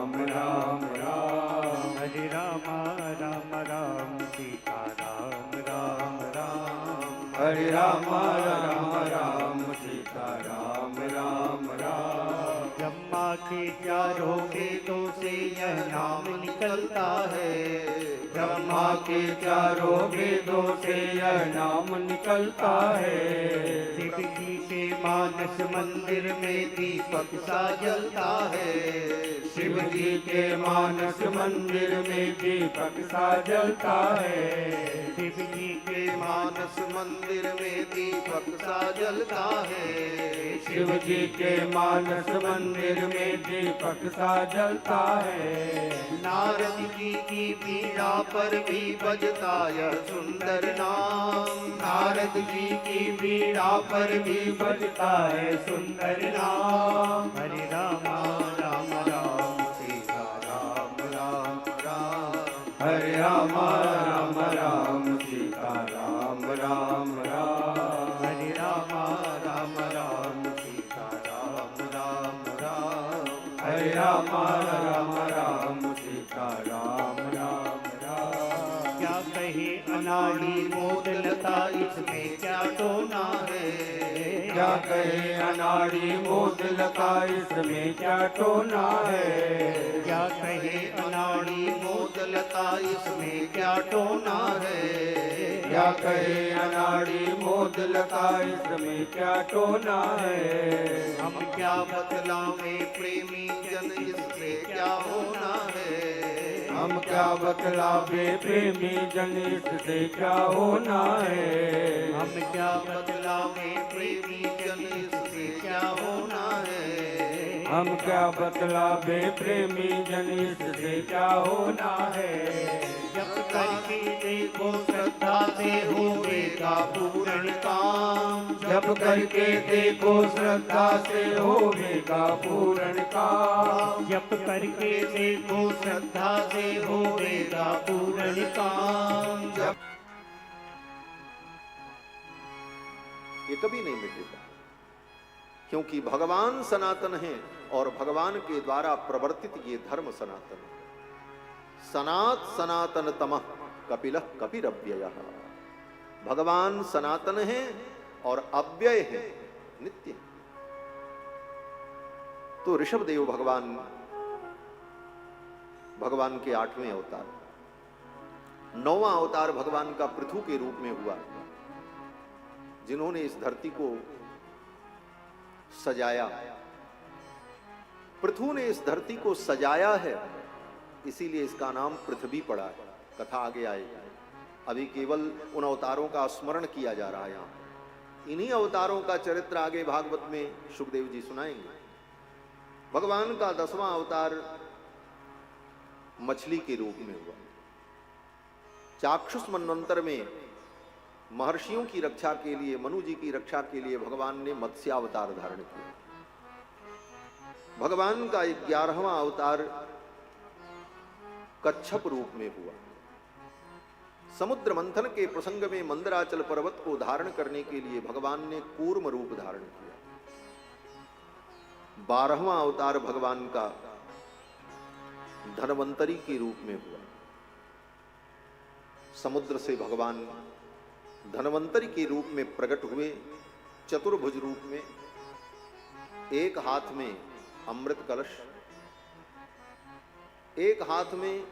हरे राम राम राम सीता राम राम राम।
ब्रह्मा के चारों वेदों से यह नाम निकलता है।
ब्रह्मा के चारों वेदों से यह नाम निकलता है।
शिव जी के मानस मंदिर में दीपक सा जलता है।
शिव जी के मानस मंदिर में दीपक सा जलता है।
शिव जी के
मानस मंदिर में दीपक सा जलता है।
शिव जी के मानस मंदिर में दीपक सा जलता है।
नारद जी की पीड़ा पर भी बजता यह सुंदर नाम।
नारद जी की बीड़ा पर भी बजता है सुंदर नाम।
हरे राम राम राम
सीता राम राम राम।
हरे राम राम राम सीता राम राम राम।
हरे राम
राम राम सीता राम राम राम।
हरे राम राम राम सीता राम राम राम।
क्या कहे अनाड़ी मोदलता इसमें क्या टोना है।
क्या कहे अनाड़ी मोदलता इसमें क्या टोना है।
क्या कहे अनाड़ी
मोदलता इसमें क्या टोना है।
क्या कहे अनाड़ी मोदलता इसमें क्या टोना है।
हम क्या बतलावें प्रेमी जन इससे क्या होना है।
हम क्या बतलावे प्रेमी जन इससे क्या होना है।
हम क्या
बतलावें प्रेमी जन इससे क्या होना है।
हम क्या बतलावे प्रेमी जन इससे क्या होना है।
जब करके देखो श्रद्धा से होवेगा पूर्ण काम।
जब करके देखो श्रद्धा से होवेगा पूर्ण काम।
जब करके देखो श्रद्धा से होवेगा पूर्ण काम।
ये कभी नहीं मिटेगा, क्योंकि भगवान सनातन है और भगवान के द्वारा प्रवर्तित ये धर्म सनातन है। सनात सनातन तमः कपिलः कपिरव्ययः। भगवान सनातन है और अव्यय है, नित्य है। तो ऋषभदेव भगवान के 8वें अवतार। 9वां अवतार भगवान का पृथु के रूप में हुआ, जिन्होंने इस धरती को सजाया। पृथु ने इस धरती को सजाया है, इसीलिए इसका नाम पृथ्वी पड़ा है। कथा आगे आएगी। अभी केवल उन अवतारों का स्मरण किया जा रहा है। यहां इन्हीं अवतारों का चरित्र आगे भागवत में सुखदेव जी सुनाएंगे। भगवान का 10वां अवतार मछली के रूप में हुआ। चाक्षुष मनवंतर में महर्षियों की रक्षा के लिए, मनु जी की रक्षा के लिए भगवान ने मत्स्यावतार धारण किया। भगवान का 11वां अवतार कच्छप रूप में हुआ। समुद्र मंथन के प्रसंग में मंदराचल पर्वत को धारण करने के लिए भगवान ने कूर्म रूप धारण किया। 12वां अवतार भगवान का धनवंतरी के रूप में हुआ। समुद्र से भगवान धनवंतरी के रूप में प्रकट हुए, चतुर्भुज रूप में। एक हाथ में अमृत कलश, एक हाथ में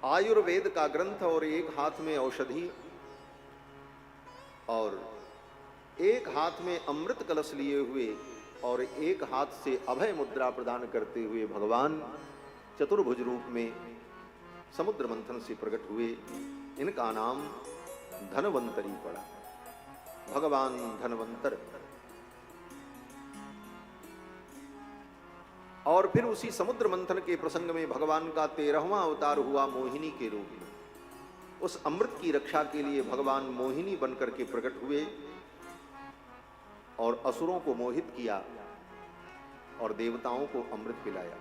आयुर्वेद का ग्रंथ और एक हाथ में औषधि, और एक हाथ में अमृत कलश लिए हुए और एक हाथ से अभय मुद्रा प्रदान करते हुए भगवान चतुर्भुज रूप में समुद्र मंथन से प्रकट हुए। इनका नाम धनवंतरी पड़ा। भगवान धनवंतर। और फिर उसी समुद्र मंथन के प्रसंग में भगवान का 13वां अवतार हुआ मोहिनी के रूप में। उस अमृत की रक्षा के लिए भगवान मोहिनी बनकर के प्रकट हुए और असुरों को मोहित किया और देवताओं को अमृत पिलाया।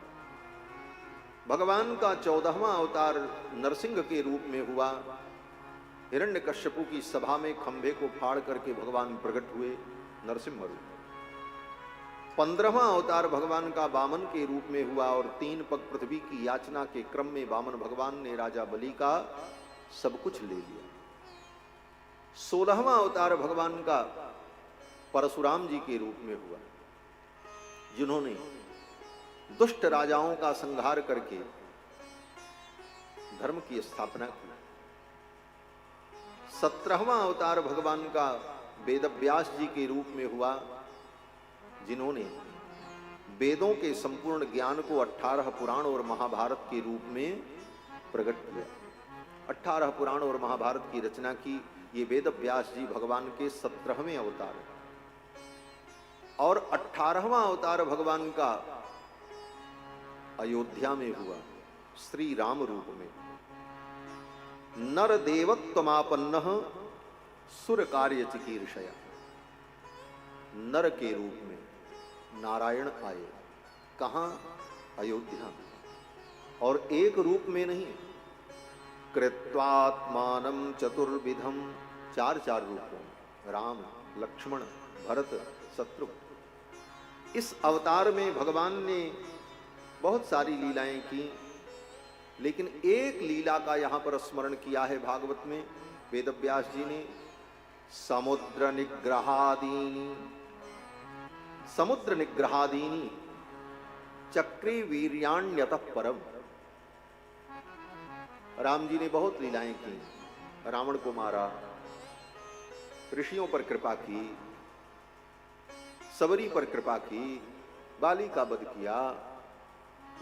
भगवान का 14वां अवतार नरसिंह के रूप में हुआ। हिरण्यकश्यपु की सभा में खंभे को फाड़ करके भगवान प्रकट हुए, नरसिंह रूप। 15वां अवतार भगवान का वामन के रूप में हुआ और 3 पग पृथ्वी की याचना के क्रम में वामन भगवान ने राजा बलि का सब कुछ ले लिया। 16वां अवतार भगवान का परशुराम जी के रूप में हुआ, जिन्होंने दुष्ट राजाओं का संहार करके धर्म की स्थापना की। 17वां अवतार भगवान का वेदव्यास जी के रूप में हुआ, जिन्होंने वेदों के संपूर्ण ज्ञान को 18 पुराण और महाभारत के रूप में प्रकट किया। 18 पुराण और महाभारत की रचना की। ये वेदव्यास जी भगवान के 17वें अवतार हैं। और 18वां अवतार भगवान का अयोध्या में हुआ, श्री राम रूप में। नर देवत्वमापन्न सुर कार्य चिकीर्षया, नर के रूप में नारायण आए। कहां? अयोध्या में। और एक रूप में नहीं, कृत्वात्मानं चतुर्विधम, चार रूपों में, राम, लक्ष्मण, भरत, शत्रुघ्न। इस अवतार में भगवान ने बहुत सारी लीलाएं की, लेकिन एक लीला का यहां पर स्मरण किया है भागवत में वेदव्यास जी ने। समुद्र निग्रहादीनी, समुद्र निग्रहादीनी चक्रे वीर्याण्यतः परम। राम जी ने बहुत लीलाएं की, रावण को मारा, ऋषियों पर कृपा की, सबरी पर कृपा की, बाली का वध किया।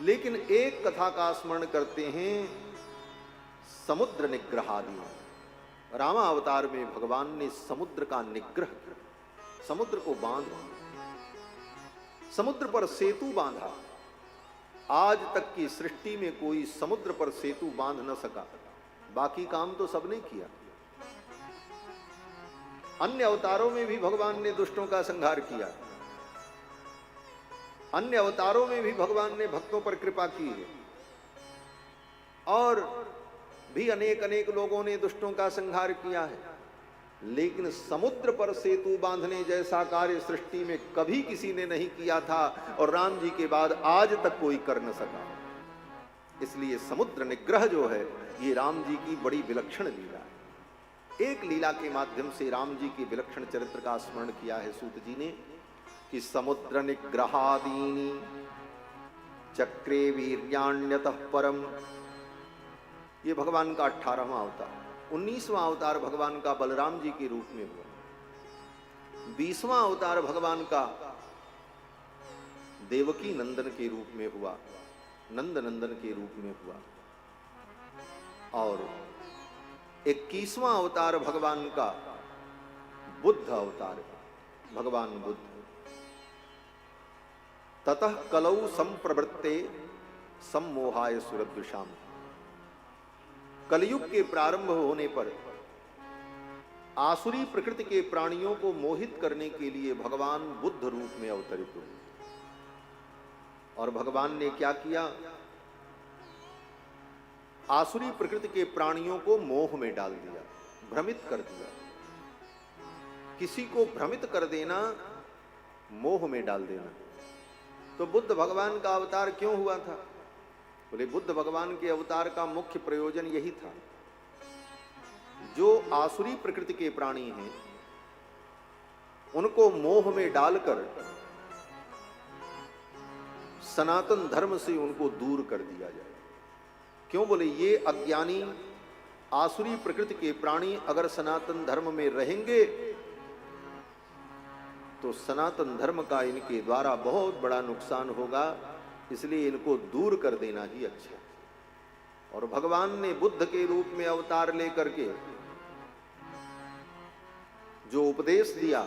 लेकिन एक कथा का स्मरण करते हैं, समुद्र निग्रहादि। रामा अवतार में भगवान ने समुद्र का निग्रह, समुद्र को बांधा, समुद्र पर सेतु बांधा। आज तक की सृष्टि में कोई समुद्र पर सेतु बांध न सका, बाकी काम तो सबने किया। अन्य अवतारों में भी भगवान ने दुष्टों का संहार किया, अन्य अवतारों में भी भगवान ने भक्तों पर कृपा की है, और भी अनेक लोगों ने दुष्टों का संहार किया है। लेकिन समुद्र पर सेतु बांधने जैसा कार्य सृष्टि में कभी किसी ने नहीं किया था, और राम जी के बाद आज तक कोई कर न सका। इसलिए समुद्र निग्रह जो है, ये राम जी की बड़ी विलक्षण लीला है। एक लीला के माध्यम से राम जी के विलक्षण चरित्र का स्मरण किया है सूत जी ने कि समुद्र निग्रहादीनी चक्रे वीर्याण्यतः परम। ये भगवान का 18वां अवतार। 19वां अवतार भगवान का बलराम जी के रूप में हुआ। 20वां अवतार भगवान का देवकी नंदन के रूप में हुआ, नंद नंदन के रूप में हुआ। और 21वां अवतार भगवान का बुद्ध अवतार, भगवान बुद्ध। ततः कलौ संप्रवृत्ते सम्मोहाय सुरद्विषाम। कलयुग के प्रारंभ होने पर आसुरी प्रकृति के प्राणियों को मोहित करने के लिए भगवान बुद्ध रूप में अवतरित हुए। और भगवान ने क्या किया? आसुरी प्रकृति के प्राणियों को मोह में डाल दिया, भ्रमित कर दिया। किसी को भ्रमित कर देना, मोह में डाल देना। तो बुद्ध भगवान का अवतार क्यों हुआ था? बोले बुद्ध भगवान के अवतार का मुख्य प्रयोजन यही था, जो आसुरी प्रकृति के प्राणी हैं उनको मोह में डालकर सनातन धर्म से उनको दूर कर दिया जाए। क्यों? बोले ये अज्ञानी आसुरी प्रकृति के प्राणी अगर सनातन धर्म में रहेंगे तो सनातन धर्म का इनके द्वारा बहुत बड़ा नुकसान होगा, इसलिए इनको दूर कर देना ही अच्छा। और भगवान ने बुद्ध के रूप में अवतार लेकर के जो उपदेश दिया,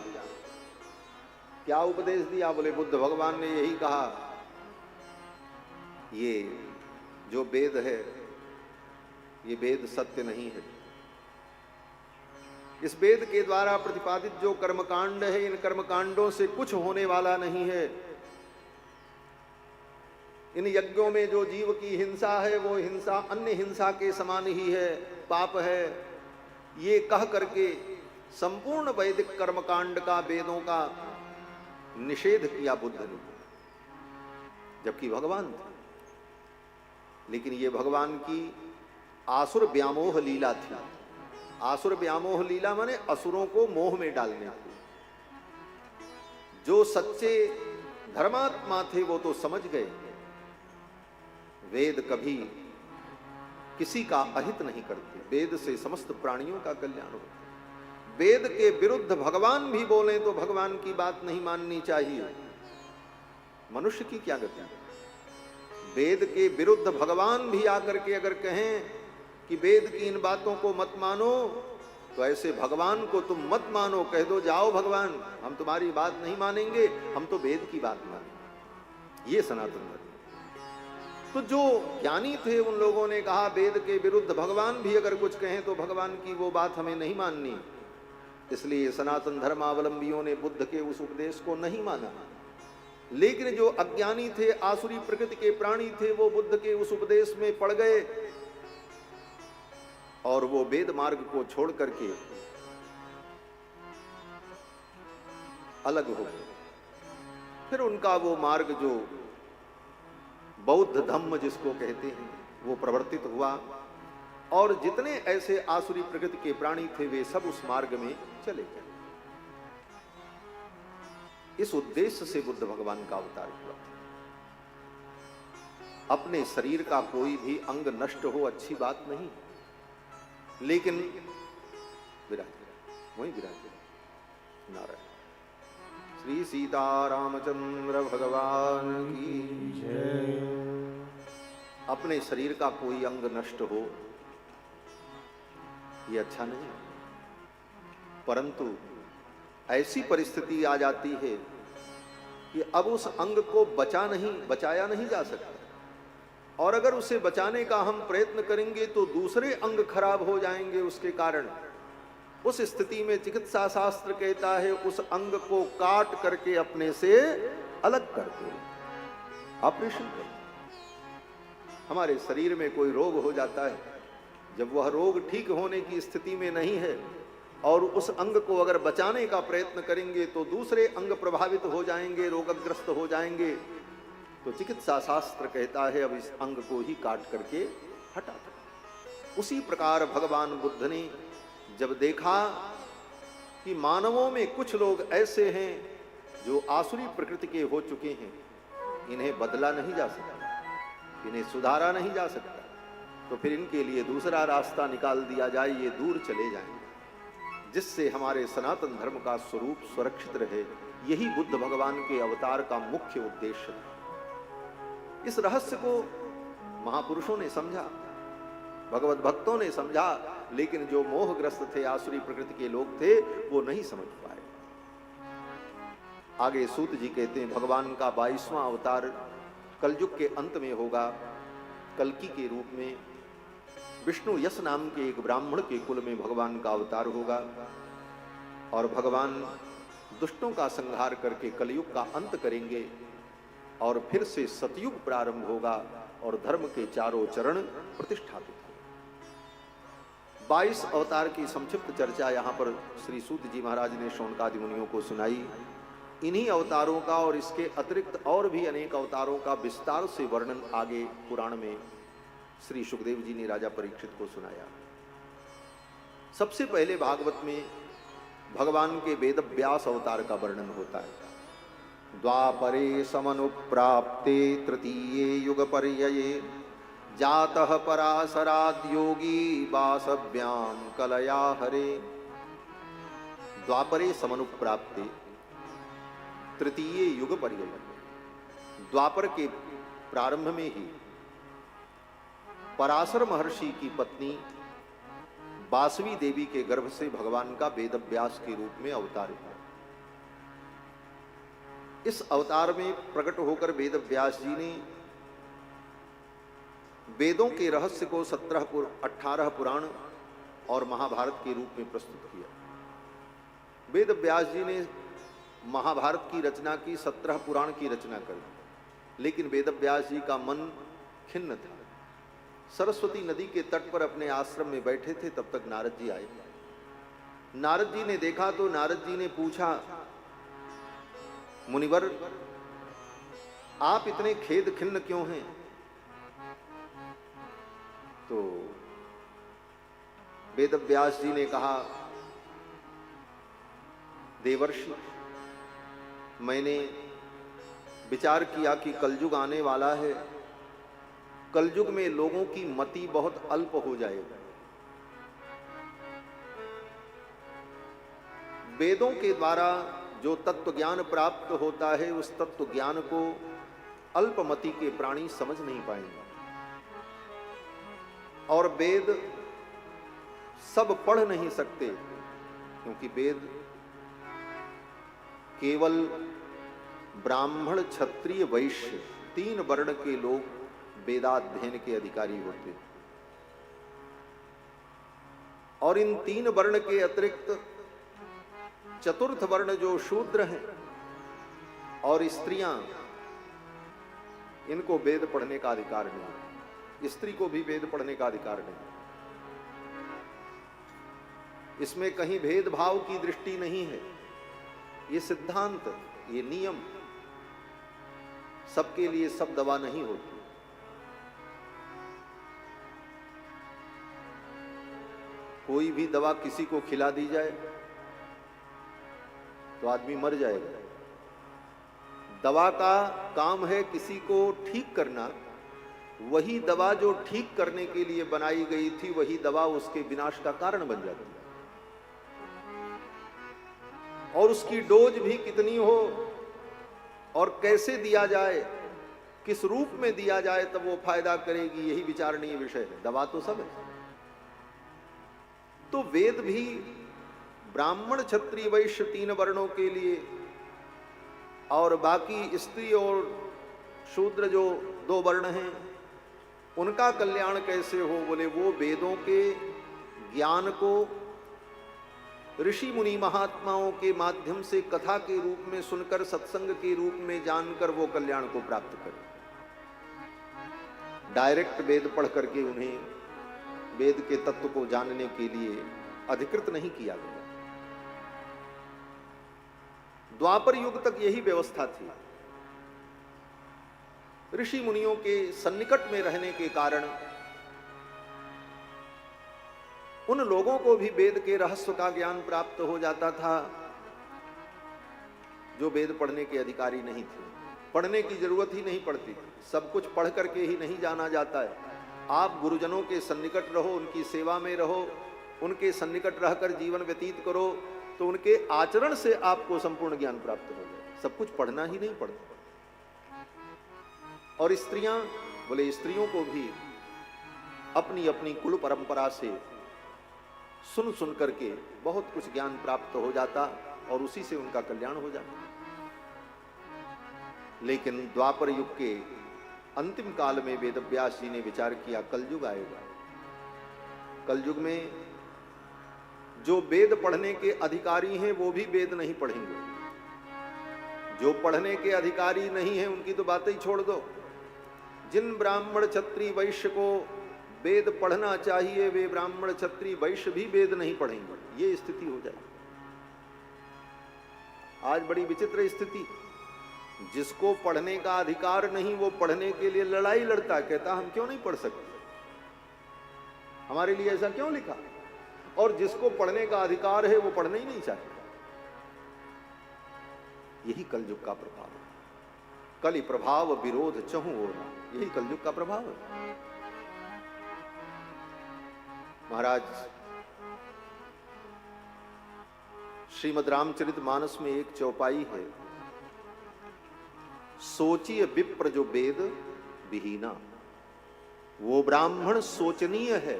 क्या उपदेश दिया? बोले बुद्ध भगवान ने यही कहा, ये जो वेद है ये वेद सत्य नहीं है। इस वेद के द्वारा प्रतिपादित जो कर्मकांड है, इन कर्मकांडों से कुछ होने वाला नहीं है। इन यज्ञों में जो जीव की हिंसा है वो हिंसा अन्य हिंसा के समान ही है, पाप है। ये कह करके संपूर्ण वैदिक कर्मकांड का, वेदों का निषेध किया बुद्ध ने, जबकि भगवान थे। लेकिन ये भगवान की आसुर व्यामोह लीला थी। आसुर व्यामोह लीला माने असुरों को मोह में डालने को। जो सच्चे धर्मात्मा थे वो तो समझ गए, वेद कभी किसी का अहित नहीं करते, वेद से समस्त प्राणियों का कल्याण होता है। वेद के विरुद्ध भगवान भी बोले तो भगवान की बात नहीं माननी चाहिए। मनुष्य की क्या गति है? वेद के विरुद्ध भगवान भी आकर के अगर कहें कि वेद की इन बातों को मत मानो, तो ऐसे भगवान को तुम मत मानो, कह दो जाओ भगवान, हम तुम्हारी बात नहीं मानेंगे, हम तो वेद की बात मानेंगे। ये सनातन धर्म। तो जो ज्ञानी थे उन लोगों ने कहा वेद के विरुद्ध भगवान भी अगर कुछ कहें तो भगवान की वो बात हमें नहीं माननी। इसलिए सनातन धर्मावलंबियों ने बुद्ध के उस उपदेश को नहीं माना। लेकिन जो अज्ञानी थे, आसुरी प्रकृति के प्राणी थे, वो बुद्ध के उस उपदेश में पड़ गए और वो वेद मार्ग को छोड़ करके अलग हो गए। फिर उनका वो मार्ग जो बौद्ध धम्म जिसको कहते हैं वो प्रवर्तित हुआ और जितने ऐसे आसुरी प्रकृति के प्राणी थे वे सब उस मार्ग में चले गए। इस उद्देश्य से बुद्ध भगवान का अवतार हुआ। अपने शरीर का कोई भी अंग नष्ट हो अच्छी बात नहीं, लेकिन वही विराज नारायण। श्री सीता रामचंद्र भगवान की जय। अपने शरीर का कोई अंग नष्ट हो ये अच्छा नहीं, परंतु ऐसी परिस्थिति आ जाती है कि अब उस अंग को बचाया नहीं जा सकता, और अगर उसे बचाने का हम प्रयत्न करेंगे तो दूसरे अंग खराब हो जाएंगे उसके कारण। उस स्थिति में चिकित्सा शास्त्र कहता है उस अंग को काट करके अपने से अलग कर दो, ऑपरेशन कर। हमारे शरीर में कोई रोग हो जाता है, जब वह रोग ठीक होने की स्थिति में नहीं है और उस अंग को अगर बचाने का प्रयत्न करेंगे तो दूसरे अंग प्रभावित हो जाएंगे, रोगग्रस्त हो जाएंगे। तो चिकित्सा शास्त्र कहता है अब इस अंग को ही काट करके हटा दो। उसी प्रकार भगवान बुद्ध ने जब देखा कि मानवों में कुछ लोग ऐसे हैं जो आसुरी प्रकृति के हो चुके हैं, इन्हें बदला नहीं जा सकता, इन्हें सुधारा नहीं जा सकता, तो फिर इनके लिए दूसरा रास्ता निकाल दिया जाए, ये दूर चले जाएंगे, जिससे हमारे सनातन धर्म का स्वरूप सुरक्षित रहे। यही बुद्ध भगवान के अवतार का मुख्य उद्देश्य है। इस रहस्य को महापुरुषों ने समझा, भगवत भक्तों ने समझा, लेकिन जो मोहग्रस्त थे, आसुरी प्रकृति के लोग थे, वो नहीं समझ पाए। आगे सूत जी कहते हैं भगवान का 22वां अवतार कलयुग के अंत में होगा। कल्की के रूप में विष्णु यश नाम के एक ब्राह्मण के कुल में भगवान का अवतार होगा और भगवान दुष्टों का संहार करके कलयुग का अंत करेंगे और फिर से सतयुग प्रारंभ होगा और धर्म के चारों चरण प्रतिष्ठापित होंगे। 22 अवतार की संक्षिप्त चर्चा यहाँ पर श्री सूत जी महाराज ने शौनकादि मुनियों को सुनाई। इन्हीं अवतारों का और इसके अतिरिक्त और भी अनेक अवतारों का विस्तार से वर्णन आगे पुराण में श्री सुखदेव जी ने राजा परीक्षित को सुनाया। सबसे पहले भागवत में भगवान के वेद व्यास अवतार का वर्णन होता है। द्वापरे समनुप्राप्ते तृतीये युग पर्यये जातः पराशराद् योगी वासव्याम कलया हरे। द्वापरे समनुप्राप्ते तृतीय युग पर्यय, द्वापर के प्रारंभ में ही पराशर महर्षि की पत्नी बासवी देवी के गर्भ से भगवान का वेदव्यास के रूप में अवतार हुआ। इस अवतार में प्रकट होकर वेदव्यास जी ने वेदों के रहस्य को 18 पुराण और महाभारत के रूप में प्रस्तुत किया। वेदव्यास जी ने महाभारत की रचना की, 17 पुराण की रचना कर, लेकिन वेदव्यास जी का मन खिन्न था। सरस्वती नदी के तट पर अपने आश्रम में बैठे थे, तब तक नारद जी आए। नारद जी ने देखा तो नारद जी ने पूछा, मुनिवर आप इतने खेद खिन्न क्यों हैं? तो वेद व्यास जी ने कहा, देवर्षि, मैंने विचार किया कि कलयुग आने वाला है, कलयुग में लोगों की मति बहुत अल्प हो जाएगी। वेदों के द्वारा जो तत्व ज्ञान प्राप्त होता है, उस तत्व ज्ञान को अल्पमति के प्राणी समझ नहीं पाएंगे। और वेद सब पढ़ नहीं सकते, क्योंकि वेद केवल ब्राह्मण, क्षत्रिय, वैश्य 3 वर्ण के लोग वेदाध्ययन के अधिकारी होते हैं। और इन 3 वर्ण के अतिरिक्त चतुर्थ वर्ण जो शूद्र हैं और स्त्रियां, इनको वेद पढ़ने का अधिकार नहीं। स्त्री को भी वेद पढ़ने का अधिकार नहीं। इसमें कहीं भेदभाव की दृष्टि नहीं है। ये सिद्धांत, ये नियम सबके लिए सब दवा नहीं होती। कोई भी दवा किसी को खिला दी जाए तो आदमी मर जाएगा। दवा का काम है किसी को ठीक करना। वही दवा जो ठीक करने के लिए बनाई गई थी, वही दवा उसके विनाश का कारण बन जाती है। और उसकी डोज भी कितनी हो और कैसे दिया जाए, किस रूप में दिया जाए तब वो फायदा करेगी, यही विचारणीय विषय है। दवा तो सब है। तो वेद भी ब्राह्मण, क्षत्रिय, वैश्य 3 वर्णों के लिए, और बाकी स्त्री और शूद्र जो 2 वर्ण हैं, उनका कल्याण कैसे हो? बोले वो वेदों के ज्ञान को ऋषि मुनि महात्माओं के माध्यम से कथा के रूप में सुनकर, सत्संग के रूप में जानकर वो कल्याण को प्राप्त करें। डायरेक्ट वेद पढ़ करके उन्हें वेद के तत्व को जानने के लिए अधिकृत नहीं किया गया। द्वापर युग तक यही व्यवस्था थी। ऋषि मुनियों के सन्निकट में रहने के कारण उन लोगों को भी वेद के रहस्य का ज्ञान प्राप्त हो जाता था जो वेद पढ़ने के अधिकारी नहीं थे। पढ़ने की जरूरत ही नहीं पड़ती थी। सब कुछ पढ़ करके ही नहीं जाना जाता है। आप गुरुजनों के सन्निकट रहो, उनकी सेवा में रहो, उनके सन्निकट रहकर जीवन व्यतीत करो, तो उनके आचरण से आपको संपूर्ण ज्ञान प्राप्त हो जाए। सब कुछ पढ़ना ही नहीं पड़ता। और स्त्रियां, बोले स्त्रियों को भी अपनी अपनी कुल परंपरा से सुन सुन करके बहुत कुछ ज्ञान प्राप्त हो जाता और उसी से उनका कल्याण हो जाता। लेकिन द्वापर युग के अंतिम काल में वेद व्यास जी ने विचार किया, कलयुग आएगा। कलयुग में जो वेद पढ़ने के अधिकारी हैं वो भी वेद नहीं पढ़ेंगे। जो पढ़ने के अधिकारी नहीं हैं उनकी तो बातें ही छोड़ दो। जिन ब्राह्मण, क्षत्रिय, वैश्य को वेद पढ़ना चाहिए, वे ब्राह्मण, क्षत्रिय, वैश्य भी वेद नहीं पढ़ेंगे। ये स्थिति हो जाएगी। आज बड़ी विचित्र स्थिति। जिसको पढ़ने का अधिकार नहीं वो पढ़ने के लिए लड़ाई लड़ता, कहता हम क्यों नहीं पढ़ सकते, हमारे लिए ऐसा क्यों लिखा। और जिसको पढ़ने का अधिकार है वो पढ़ना ही नहीं चाहता। यही कलयुग का प्रभाव है। कलि प्रभाव विरोध चहु ओरा, यही कलयुग का प्रभाव है। महाराज श्रीमद् रामचरित मानस में एक चौपाई है, सोचिए विप्र जो वेद विहीना, वो ब्राह्मण सोचनीय है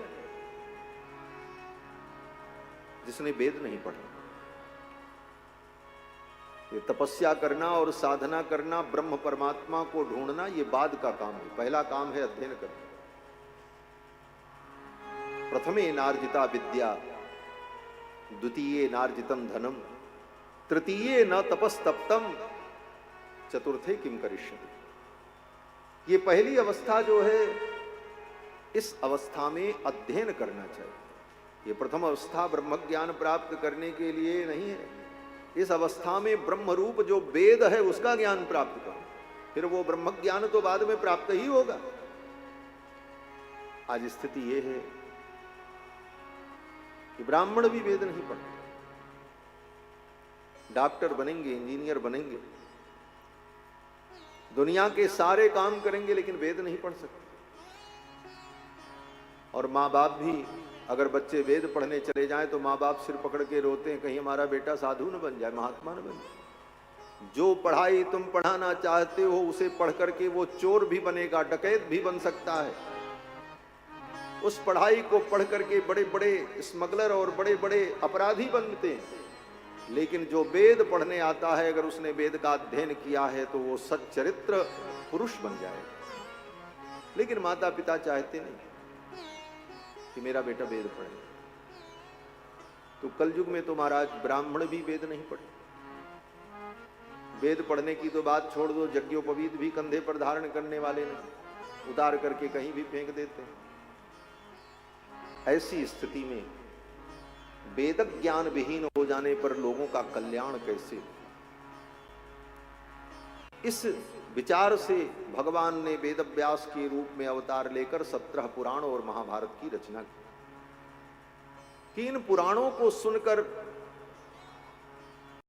जिसने वेद नहीं पढ़ा। ये तपस्या करना और साधना करना, ब्रह्म परमात्मा को ढूंढना, ये बाद का काम है। पहला काम है अध्ययन करना। प्रथमे नार्जिता विद्या, द्वितीये नार्जितम धनम, तृतीये न तपस्तप्तम, चतुर्थे किम करिष्यति। ये पहली अवस्था जो है, इस अवस्था में अध्ययन करना चाहिए। ये प्रथम अवस्था ब्रह्म ज्ञान प्राप्त करने के लिए नहीं है। इस अवस्था में ब्रह्म रूप जो वेद है उसका ज्ञान प्राप्त करो, फिर वो ब्रह्म ज्ञान तो बाद में प्राप्त ही होगा। आज स्थिति ये है कि ब्राह्मण भी वेद नहीं पढ़ते, डॉक्टर बनेंगे, इंजीनियर बनेंगे, दुनिया के सारे काम करेंगे, लेकिन वेद नहीं पढ़ सकते। और माँ बाप भी अगर बच्चे वेद पढ़ने चले जाएं तो माँ बाप सिर पकड़ के रोते हैं, कहीं हमारा बेटा साधु न बन जाए, महात्मा न बन जाए। जो पढ़ाई तुम पढ़ाना चाहते हो उसे पढ़ करके वो चोर भी बनेगा, डकैत भी बन सकता है। उस पढ़ाई को पढ़ करके बड़े बड़े स्मगलर और बड़े बड़े अपराधी बनते हैं। लेकिन जो वेद पढ़ने आता है, अगर उसने वेद का अध्ययन किया है तो वो सच्चरित्र पुरुष बन जाएगा। लेकिन माता पिता चाहते नहीं कि मेरा बेटा वेद पढ़े। तो कलयुग में तो महाराज ब्राह्मण भी वेद नहीं पढ़े। वेद पढ़ने की तो बात छोड़ दो, यज्ञोपवीत भी कंधे पर धारण करने वाले नहीं, उतार करके कहीं भी फेंक देते हैं। ऐसी स्थिति में वेद ज्ञान विहीन हो जाने पर लोगों का कल्याण कैसे? इस विचार से भगवान ने वेद व्यास के रूप में अवतार लेकर 17 पुराण और महाभारत की रचना की। इन पुराणों को सुनकर